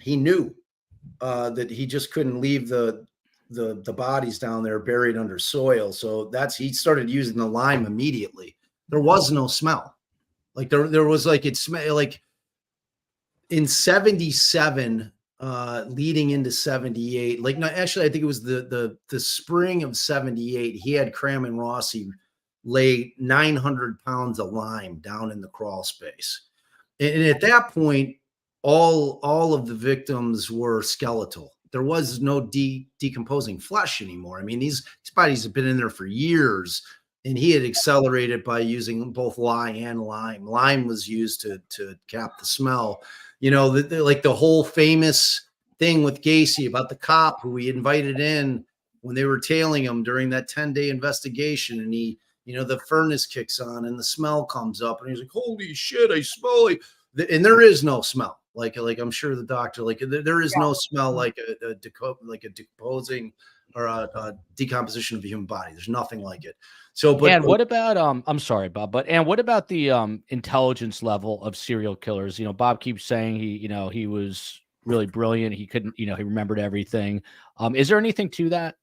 he knew that he just couldn't leave the bodies down there buried under soil. So he started using the lime immediately. There was no smell. Like there was like, it smelled like in 77, leading into 78, like, no, actually, I think it was the spring of 78. He had Cram and Rossi lay 900 pounds of lime down in the crawl space. And at that point, all of the victims were skeletal. There was no decomposing flesh anymore. I mean, these bodies have been in there for years, and he had accelerated by using both lye and lime. Lime was used to cap the smell. You know, like the whole famous thing with Gacy about the cop who he invited in when they were tailing him during that 10-day investigation, and he, you know, the furnace kicks on and the smell comes up, and he's like, "Holy shit, I smell like," and there is no smell. Like I'm sure the doctor, like there is no smell like a decomposing or a decomposition of a human body. There's nothing like it. So, but and what about I'm sorry, Bob, but and what about the intelligence level of serial killers? You know, Bob keeps saying he was really brilliant. He couldn't, he remembered everything. Is there anything to that?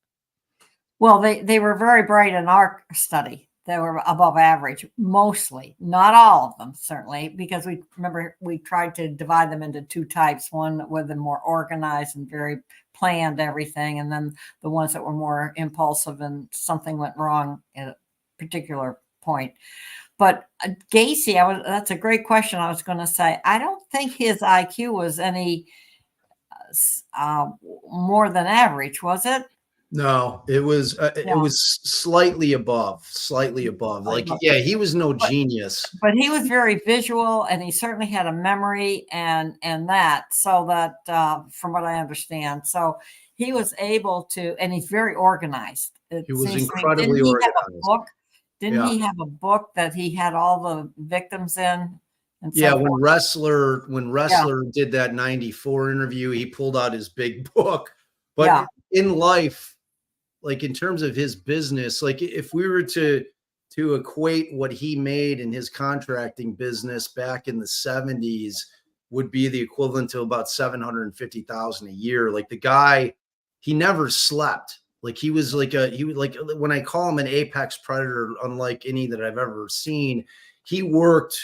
Well, they were very bright in our study. They were above average, mostly, not all of them, certainly, because we tried to divide them into two types, one with the more organized and very planned everything, and then the ones that were more impulsive and something went wrong at a particular point. But Gacy, that's a great question. I was going to say, I don't think his IQ was any more than average, was it? No, it was slightly above. Like, yeah, he was no genius, but he was very visual, and he certainly had a memory and that, so that from what I understand, so he was able to, and he's very organized. He was incredibly organized. Didn't he have a book that he had all the victims in? And yeah, when Wrestler did that 94 interview, he pulled out his big book. But in life, like in terms of his business, like if we were to equate what he made in his contracting business back in the 70s, would be the equivalent to about $750,000 a year. Like the guy, he never slept. Like he was like when I call him an apex predator, unlike any that I've ever seen, he worked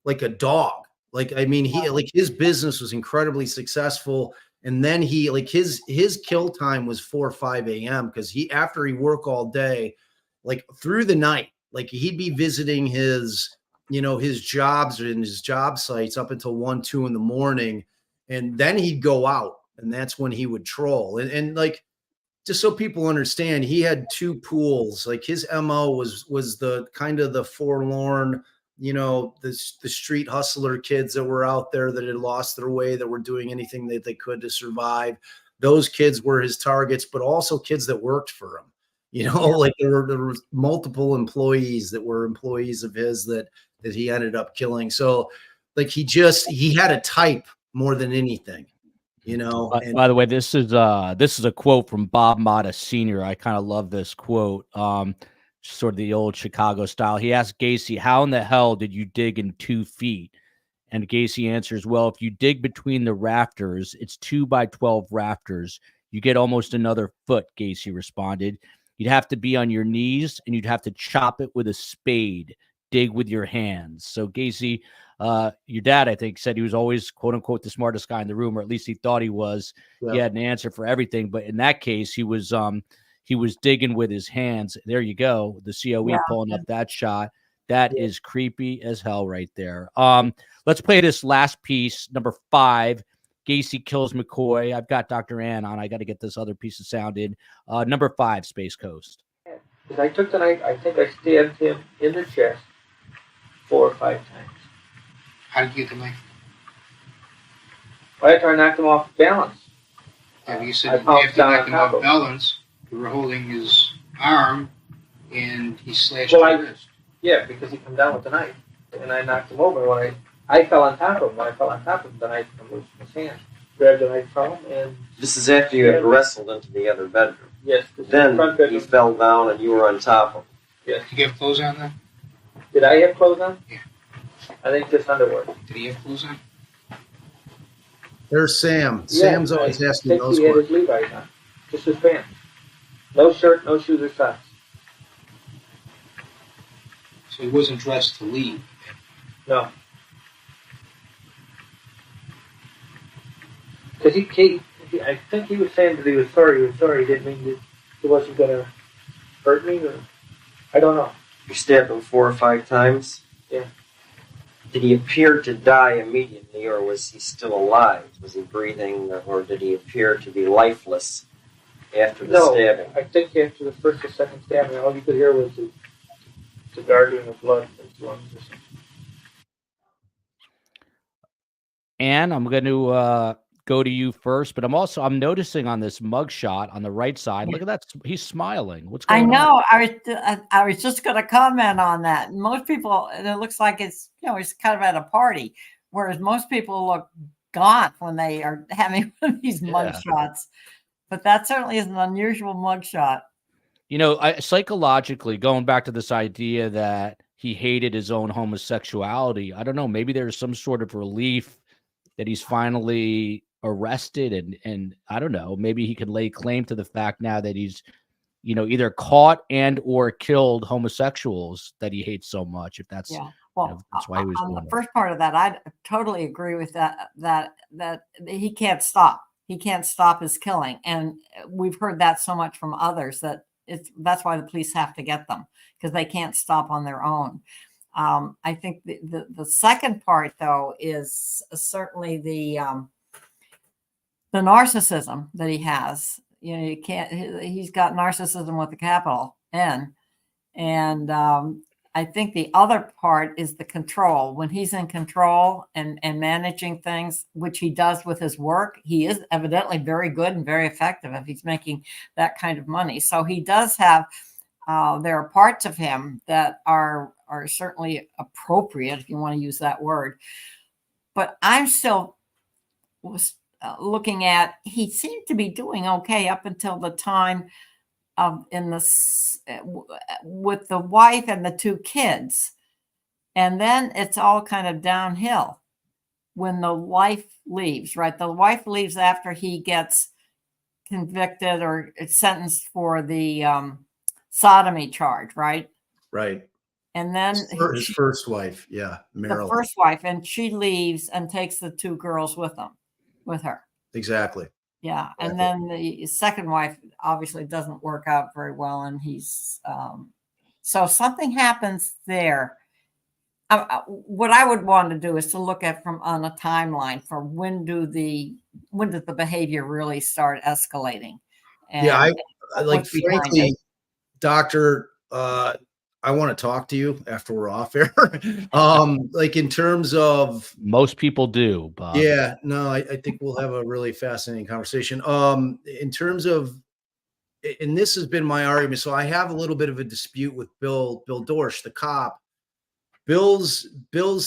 like a dog. Like, I mean, his business was incredibly successful. And then he, like, his kill time was 4 or 5 a.m. because after he worked all day, like through the night, like he'd be visiting his jobs and his job sites up until 1, 2 in the morning. And then he'd go out, and that's when he would troll. And like, just so people understand, he had 2 pools. Like his MO was the kind of the forlorn, the street hustler kids that were out there that had lost their way, that were doing anything that they could to survive. Those kids were his targets, but also kids that worked for him. Like there were multiple employees that were employees of his that he ended up killing. So like he had a type more than anything, And by the way, this is a quote from Bob Motta Sr. I kind of love this quote. Sort of the old Chicago style. He asked Gacy, "How in the hell did you dig in 2 feet?" And Gacy answers, "Well, if you dig between the rafters, it's 2 by 12 rafters. You get almost another foot," Gacy responded. "You'd have to be on your knees, and you'd have to chop it with a spade, dig with your hands." So Gacy, your dad, I think, said he was always, quote unquote, the smartest guy in the room, or at least he thought he was. Yeah. He had an answer for everything. But in that case, he was digging with his hands. There you go. The COE pulling up that shot. That is creepy as hell right there. Let's play this last piece, number 5. Gacy kills McCoy. I've got Dr. Ann on. I got to get this other piece of sound in. Number 5, Space Coast. I took the knife. I think I stabbed him in the chest 4 or 5 times. How did you get the knife? Well, I tried to knock him off balance. Yeah, you said after knocking him off balance, you were holding his arm, and he slashed your wrist. Yeah, because he came down with the knife, and I knocked him over. When I fell on top of him. When I fell on top of him, the knife from his hand. Grabbed the knife from him, and... This is after you had wrestled into the other bedroom. Yes. Then he fell down, and you were on top of him. Yes. Did you have clothes on then? Did I have clothes on? Yeah. I think just underwear. Did he have clothes on? There's Sam. Yeah, Sam's always asking those questions. He had his Levi's on. Just his pants. No shirt, no shoes or socks. So he wasn't dressed to leave? No. Because I think he was saying that he was sorry. He was sorry. He didn't mean that he wasn't going to hurt me. Or I don't know. You stabbed him 4 or 5 times? Yeah. Did he appear to die immediately, or was he still alive? Was he breathing, or did he appear to be lifeless after the stabbing? I think after the first or second stabbing, all you could hear was the gargling of blood from his lungs or something. Anne, I'm going to go to you first, but I'm noticing on this mugshot on the right side. Look at that. He's smiling. What's going on? I know. I was just going to comment on that. Most people, it looks like it's, it's kind of at a party, whereas most people look gaunt when they are having one of these mugshots. But that certainly is an unusual mugshot. Psychologically, going back to this idea that he hated his own homosexuality, I don't know, maybe there's some sort of relief that he's finally arrested, and I don't know, maybe he can lay claim to the fact now that he's, either caught and or killed homosexuals that he hates so much. If that's that's why he was on the first part of that, I totally agree with that he can't stop. He can't stop his killing, and we've heard that so much from others that that's why the police have to get them, because they can't stop on their own. I think the second part, though, is certainly the narcissism that he has. He's got narcissism with a capital N. And I think the other part is the control. When he's in control and managing things, which he does with his work, he is evidently very good and very effective if he's making that kind of money. So he does have, there are parts of him that are certainly appropriate, if you want to use that word. But I'm still looking at, he seemed to be doing okay up until the time with the wife and the two kids. And then it's all kind of downhill when the wife leaves, right? The wife leaves after he gets convicted or sentenced for the sodomy charge, right? Right. And then his first wife, Marilyn. The first wife, and she leaves and takes the two girls with her. Exactly. Yeah, and then the second wife obviously doesn't work out very well, and he's so something happens there. What I would want to do is to look at on a timeline for when did the behavior really start escalating? And I like, frankly, Doctor, I want to talk to you after we're off air. Like, in terms of, most people do, Bob. Yeah, no, I think we'll have a really fascinating conversation. In terms of, and this has been my argument. So I have a little bit of a dispute with Bill Dorsch, the cop. Bill's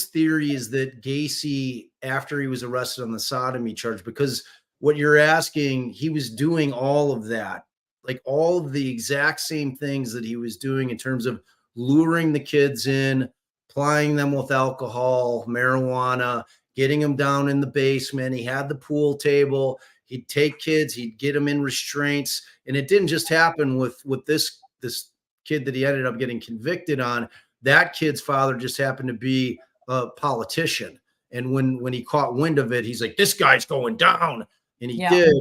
theory is that Gacy, after he was arrested on the sodomy charge, because what you're asking, he was doing all of that, like all of the exact same things that he was doing in terms of luring the kids in, plying them with alcohol, marijuana, getting them down in the basement. He had the pool table. He'd take kids, he'd get them in restraints. And it didn't just happen with this kid that he ended up getting convicted on. That kid's father just happened to be a politician. And when he caught wind of it, he's like, this guy's going down. And he did.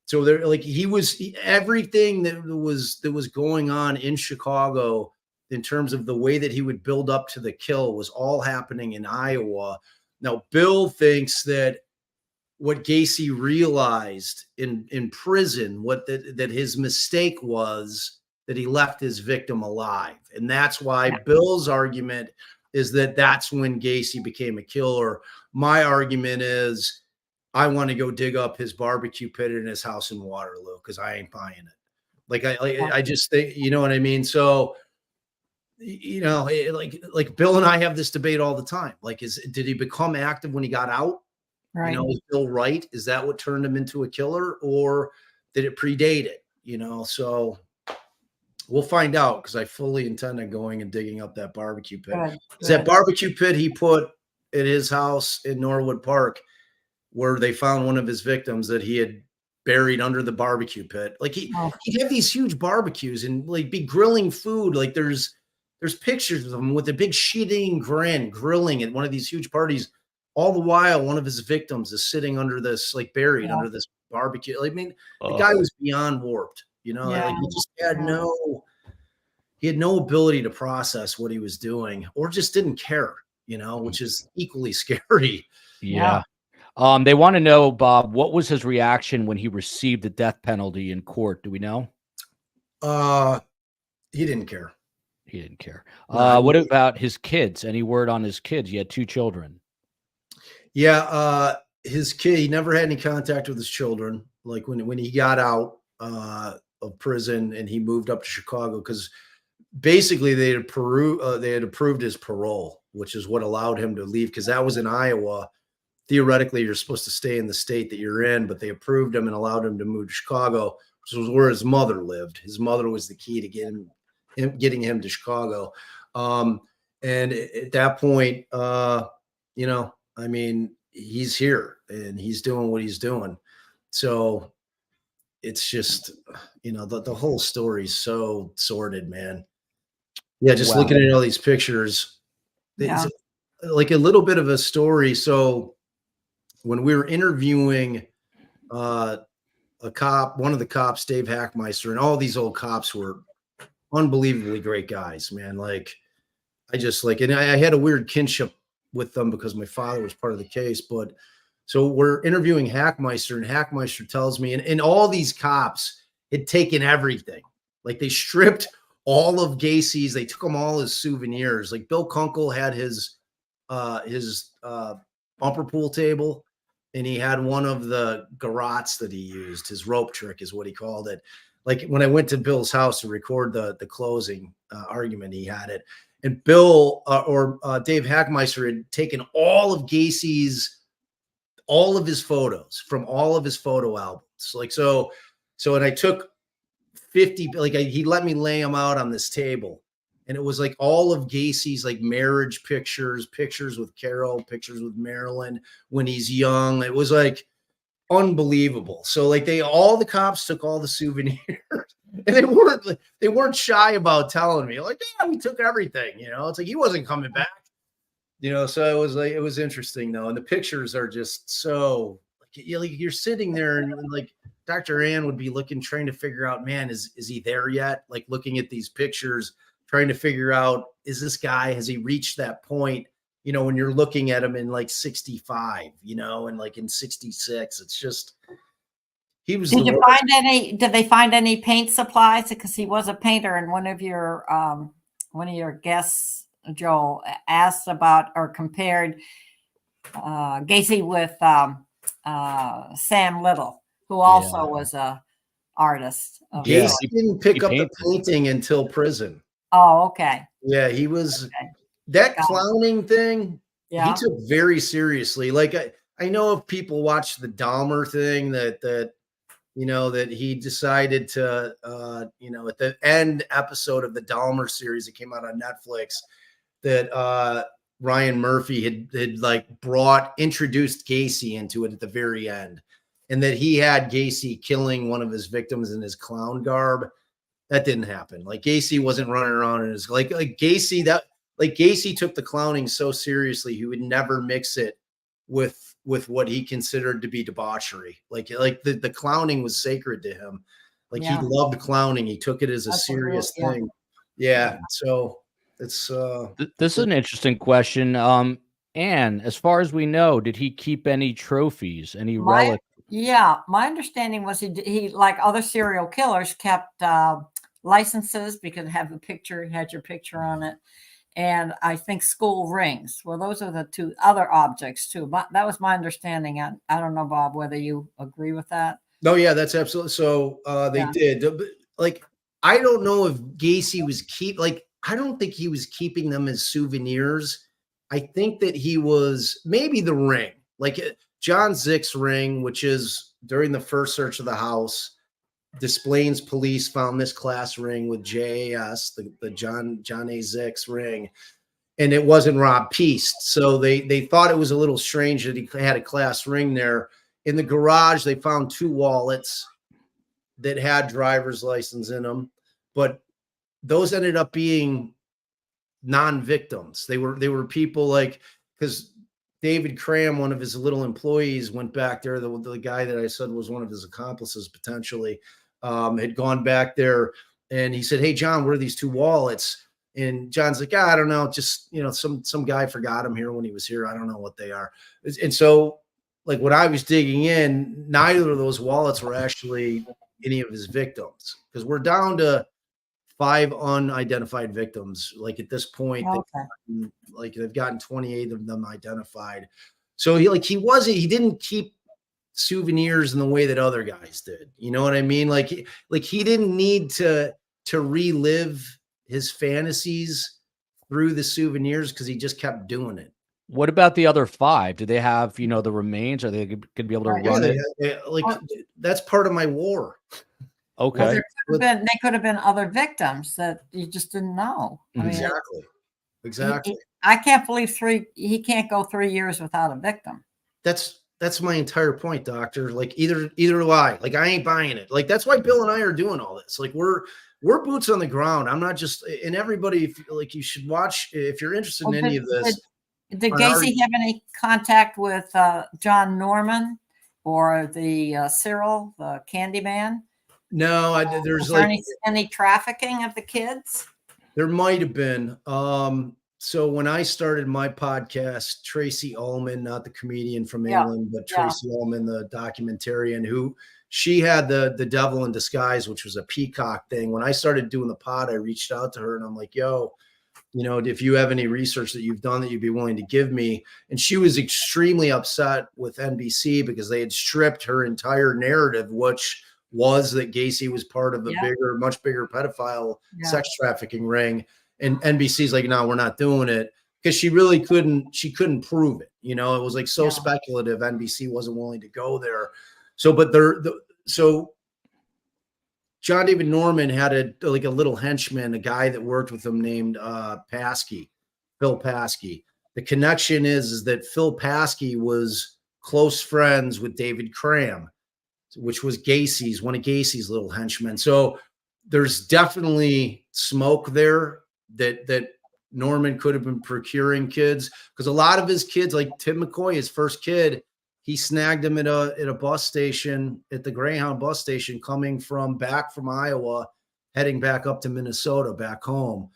So there, like, everything that was going on in Chicago in terms of the way that he would build up to the kill was all happening in Iowa. Now, Bill thinks that what Gacy realized in prison, that his mistake was that he left his victim alive. And that's why Bill's argument is that that's when Gacy became a killer. My argument is, I want to go dig up his barbecue pit in his house in Waterloo, because I ain't buying it. Like, I just think, you know what I mean? So, like Bill and I have this debate all the time. Like, did he become active when he got out? Right. Is Bill right? Is that what turned him into a killer, or did it predate it? So we'll find out, because I fully intend on going and digging up that barbecue pit. Because that barbecue pit he put at his house in Norwood Park, where they found one of his victims that he had buried under the barbecue pit. Like, he'd have these huge barbecues and like be grilling food. Like, there's pictures of him with a big shit-eating grin grilling at one of these huge parties. All the while, one of his victims is sitting under this, like, buried under this barbecue. I mean, the guy was beyond warped. Like, he just had he had no ability to process what he was doing, or just didn't care. which is equally scary. Yeah. They want to know, Bob, what was his reaction when he received the death penalty in court? Do we know? He didn't care. He didn't care. No, What about his kids? Any word on his kids? He had 2 children. Yeah. His kid, he never had any contact with his children. Like when he got out of prison and he moved up to Chicago, because basically they had approved his parole, which is what allowed him to leave, because that was in Iowa. Theoretically, you're supposed to stay in the state that you're in, but they approved him and allowed him to move to Chicago, which was where his mother lived. His mother was the key to getting him to Chicago. And at that point, I mean, he's here and he's doing what he's doing. So it's just, the whole story is so sordid, man. Yeah. Just looking at all these pictures, it's like a little bit of a story. So when we were interviewing a cop, one of the cops, Dave Hackmeister, and all these old cops were unbelievably great guys, man. Like and I had a weird kinship with them because my father was part of the case. But so we're interviewing Hackmeister, and Hackmeister tells me, and all these cops had taken everything. Like they stripped all of Gacy's, they took him all his souvenirs. Like Bill Kunkel had his bumper pool table, and he had one of the garrots that he used. His rope trick is what he called it. Like when I went to Bill's house to record the closing argument, he had it. And Bill Dave Hackmeister had taken all of his photos from all of his photo albums. Like, so, and I took 50, he let me lay them out on this table. And it was like all of Gacy's like marriage pictures with Carol, pictures with Marilyn when he's young. It was like unbelievable. So like all the cops took all the souvenirs, and they weren't shy about telling me, like, yeah, we took everything, it's like he wasn't coming back, so it was interesting though. And the pictures are just so like you're sitting there and like Dr. Ann would be trying to figure out, man, is he there yet? Like looking at these pictures, trying to figure out, has he reached that point? When you're looking at him in like 65, and like in 66, it's just, he was. Did they find any paint supplies? Because he was a painter, and one of your guests, Joel, asked about or compared Gacy with Sam Little, who also was a artist. Gacy didn't pick up the painting until prison. Oh, okay. Yeah, he was that clowning thing. Yeah, he took very seriously. Like I know if people watch the Dahmer thing that he decided to at the end episode of the Dahmer series that came out on Netflix, that Ryan Murphy had like introduced Gacy into it at the very end, and that he had Gacy killing one of his victims in his clown garb. That didn't happen. Like Gacy wasn't running around in his Gacy took the clowning so seriously he would never mix it with what he considered to be debauchery. Like the clowning was sacred to him. Like he loved clowning. He took it as a serious thing. Yeah. So it's this is an interesting question. Anne, as far as we know, did he keep any trophies, any relics? Yeah, my understanding was he like other serial killers kept licenses because it had your picture on it. And I think school rings. Well, those are the 2 other objects too. But that was my understanding. I don't know, Bob, whether you agree with that. No, yeah, that's absolutely. So they did. Like, I don't know if Gacy was I don't think he was keeping them as souvenirs. I think that he was maybe the ring, like John Zick's ring, which is during the first search of the house. Des Plaines police found this class ring with JAS, the John A. Zick's ring, and it wasn't Rob Peast. So they thought it was a little strange that he had a class ring there. In the garage, they found 2 wallets that had driver's license in them, but those ended up being non-victims. They were people like, because David Cram, one of his little employees, went back there. The guy that I said was one of his accomplices potentially, had gone back there, and he said, "Hey, John, what are these 2 wallets?" And John's like, I don't know, just, some guy forgot him here when he was here. I don't know what they are. And so like when I was digging in, neither of those wallets were actually any of his victims, because we're down to 5 unidentified victims. Like at this point, they've gotten 28 of them identified. So he didn't keep souvenirs in the way that other guys did. You know what I mean? Like he didn't need to relive his fantasies through the souvenirs, because he just kept doing it. What about the other 5? Do they have, the remains? Are they going to be able to run it? That's part of my war. Okay. Well, they could have been other victims that you just didn't know. I mean, Exactly. I can't believe he can't go 3 years without a victim. That's my entire point, doctor. Like either do I. Like I ain't buying it. Like that's why Bill and I are doing all this. Like we're boots on the ground. I'm not just, and everybody, you should watch if you're interested in any of this. Did Gacy have any contact with John Norman or the Cyril, the Candyman? No, there's any trafficking of the kids? There might have been. So when I started my podcast, Tracy Ullman, not the comedian from England, but Tracy Ullman, the documentarian, she had the Devil in Disguise, which was a Peacock thing. When I started doing the pod, I reached out to her and I'm like, yo, if you have any research that you've done that you'd be willing to give me. And she was extremely upset with NBC because they had stripped her entire narrative, which was that Gacy was part of a much bigger pedophile sex trafficking ring. And NBC's like, no, we're not doing it, because she really couldn't prove it. It was like so speculative. NBC wasn't willing to go there. So, so John David Norman had a little henchman, a guy that worked with him named Phil Paskey. The connection is that Phil Paskey was close friends with David Cram, which was one of Gacy's little henchmen. So there's definitely smoke there that Norman could have been procuring kids, because a lot of his kids, like Tim McCoy, his first kid, he snagged him at a bus station, at the Greyhound bus station, coming back from Iowa, heading back up to Minnesota, back home.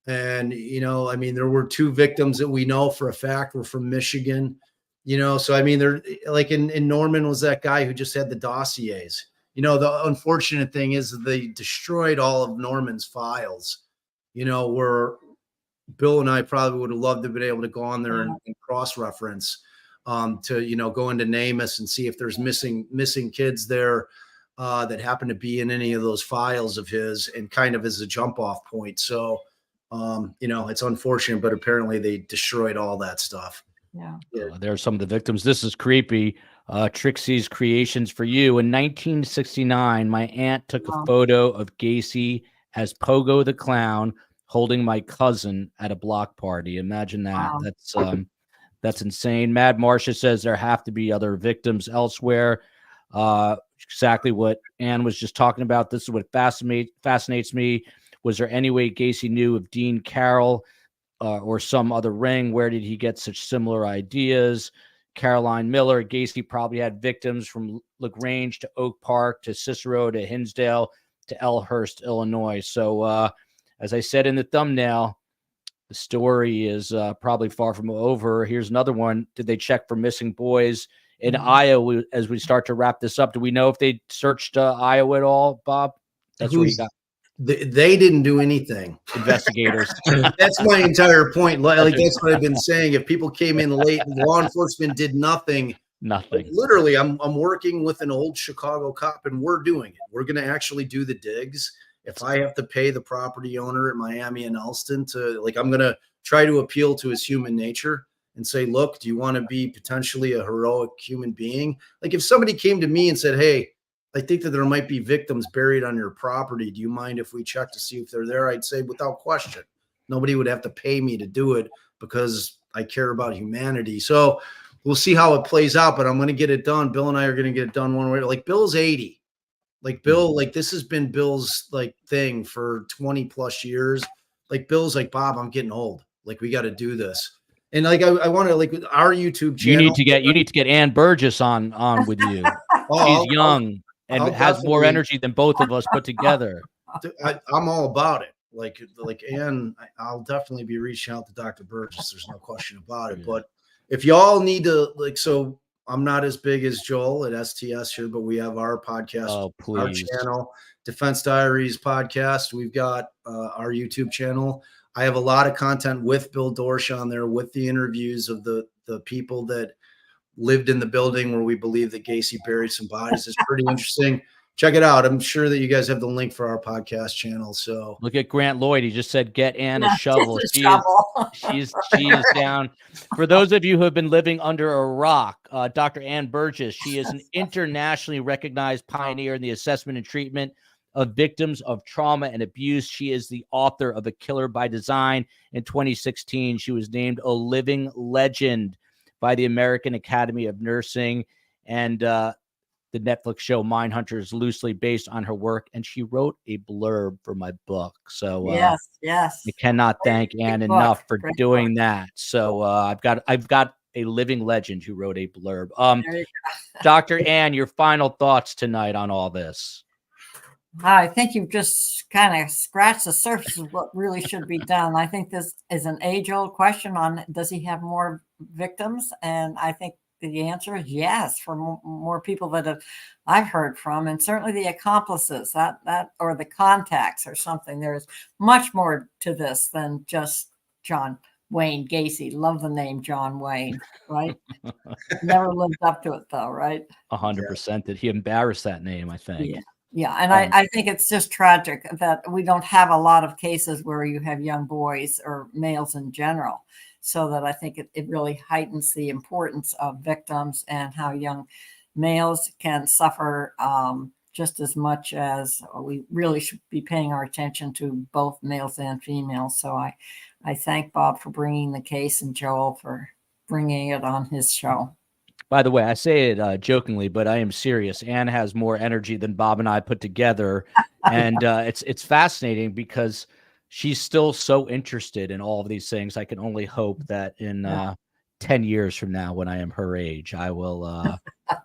And, there were 2 victims that we know for a fact were from Michigan, so, they're like in Norman was that guy who just had the dossiers. The unfortunate thing is that they destroyed all of Norman's files, where Bill and I probably would have loved to have been able to go on there and cross-reference to, go into NamUs and see if there's missing kids there that happen to be in any of those files of his, and kind of as a jump off point. So, it's unfortunate, but apparently they destroyed all that stuff. Yeah. There are some of the victims. This is creepy. Trixie's Creations for You. In 1969, my aunt took a photo of Gacy as Pogo the Clown holding my cousin at a block party. Imagine that. Wow. That's insane. Mad Marcia says there have to be other victims elsewhere. Exactly what Ann was just talking about. This is what fascinates me. Was there any way Gacy knew of Dean Carroll or some other ring? Where did he get such similar ideas? Caroline Miller, Gacy probably had victims from LaGrange to Oak Park to Cicero to Hinsdale to Elmhurst, Illinois. So as I said in the thumbnail, the story is probably far from over. Here's another one. Did they check for missing boys in Iowa as we start to wrap this up? Do we know if they searched Iowa at all, Bob? That's where you got. They didn't do anything. Investigators. That's my entire point. Like that's what I've been saying. If people came in late, law enforcement did nothing. Nothing. Literally, I'm working with an old Chicago cop, and we're doing it. We're going to actually do the digs. If I have to pay the property owner at Miami and Elston I'm going to try to appeal to his human nature and say, look, do you want to be potentially a heroic human being? Like if somebody came to me and said, hey, I think that there might be victims buried on your property. Do you mind if we check to see if they're there? I'd say without question. Nobody would have to pay me to do it because I care about humanity. So we'll see how it plays out, but I'm going to get it done. Bill and I are going to get it done one way. Like Bill's 80. Like Bill, like this has been Bill's thing for 20 plus years. Like Bill's like, Bob, I'm getting old. Like we got to do this. And I want to our YouTube channel. You need to get Ann Burgess on with you. She's young and has more energy than both of us put together. I'm all about it. Ann, I'll definitely be reaching out to Dr. Burgess. There's no question about it. But if y'all need to, so I'm not as big as Joel at STS here, but we have our podcast, our channel, Defense Diaries podcast. We've got our YouTube channel. I have a lot of content with Bill Dorsch on there, with the interviews of the people that lived in the building where we believe that Gacy buried some bodies. It's pretty interesting. Check it out. I'm sure that you guys have the link for our podcast channel. So look at Grant Lloyd. He just said, get Ann a shovel. She's down. For those of you who have been living under a rock, Dr. Ann Burgess, she is an internationally recognized pioneer in the assessment and treatment of victims of trauma and abuse. She is the author of A Killer by Design. In 2016, she was named a living legend by the American Academy of Nursing. And the Netflix show Mindhunter is loosely based on her work, and she wrote a blurb for my book. So yes, I cannot thank Ann enough for doing that. So I've got a living legend who wrote a blurb. Dr. Ann, your final thoughts tonight on all this? I think you've just kind of scratched the surface of what really should be done. I think this is an age-old question on, does he have more victims? And I think the answer is yes, for more people that I've heard from, and certainly the accomplices, that or the contacts or something. There's much more to this than just John Wayne Gacy. Love the name John Wayne, right? Never lived up to it though, right? 100%. Did he embarrass that name? I think. Yeah, and I think it's just tragic that we don't have a lot of cases where you have young boys or males in general. So that I think it really heightens the importance of victims and how young males can suffer just as much as we really should be paying our attention to both males and females. So I thank Bob for bringing the case and Joel for bringing it on his show. By the way, I say it jokingly, but I am serious. Ann has more energy than Bob and I put together. And it's fascinating because she's still so interested in all of these things. I can only hope that in 10 years from now, when I am her age, I will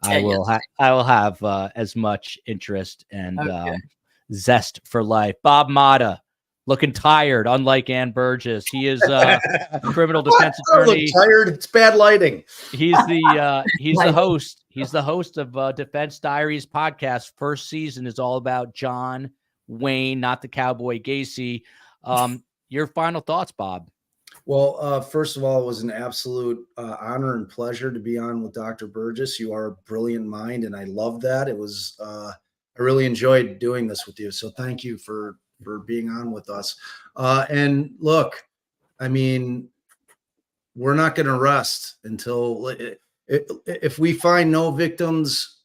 have as much interest and zest for life. Bob Motta, looking tired, unlike Ann Burgess. He is a criminal defense attorney. Tired. It's bad lighting. He's the host. He's the host of Defense Diaries podcast. First season is all about John Wayne, not the Cowboy Gacy. Your final thoughts, Bob? Well, first of all, it was an absolute honor and pleasure to be on with Dr. Burgess. You are a brilliant mind, and I love that. It was I really enjoyed doing this with you. So thank you for being on with us. And look, I mean, we're not going to rest until if we find no victims,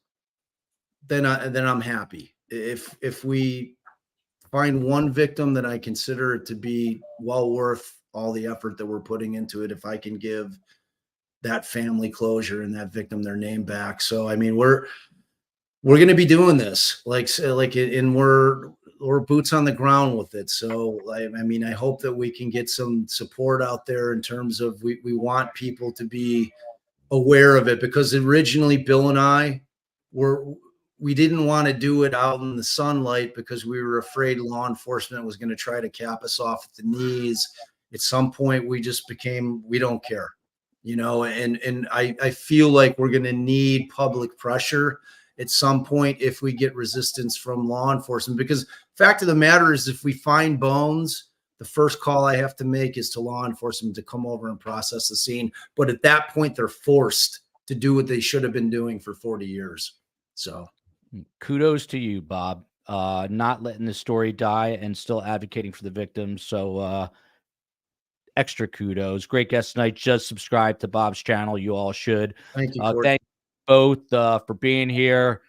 then I'm happy. If we find one victim that I consider it to be well worth all the effort that we're putting into it, if I can give that family closure and that victim their name back. So, I mean, we're going to be doing this and we're boots on the ground with it. So, I mean, I hope that we can get some support out there in terms of we want people to be aware of it, because originally Bill and I we didn't want to do it out in the sunlight because we were afraid law enforcement was going to try to cap us off at the knees. At some point, we just became, we don't care, and I feel like we're going to need public pressure at some point if we get resistance from law enforcement, because fact of the matter is, if we find bones, the first call I have to make is to law enforcement to come over and process the scene. But at that point, they're forced to do what they should have been doing for 40 years. So kudos to you, Bob, not letting the story die and still advocating for the victims. So extra kudos. Great guest tonight. Just subscribe to Bob's channel. You all should. Thank you. Thank you both for being here.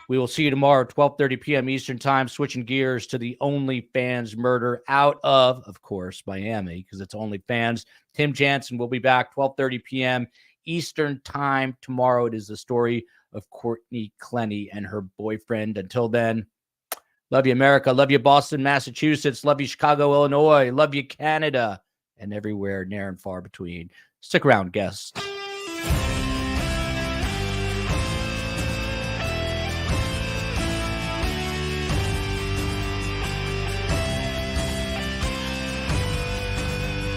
We will see you tomorrow, 12:30 p.m. Eastern time, switching gears to the OnlyFans murder out of course, Miami, because it's OnlyFans. Tim Jansen will be back 12:30 p.m. Eastern time tomorrow. It is the story of Courtney Clenny and her boyfriend. Until then, love you, America. Love you, Boston, Massachusetts. Love you, Chicago, Illinois. Love you, Canada, and everywhere near and far between. Stick around, guests.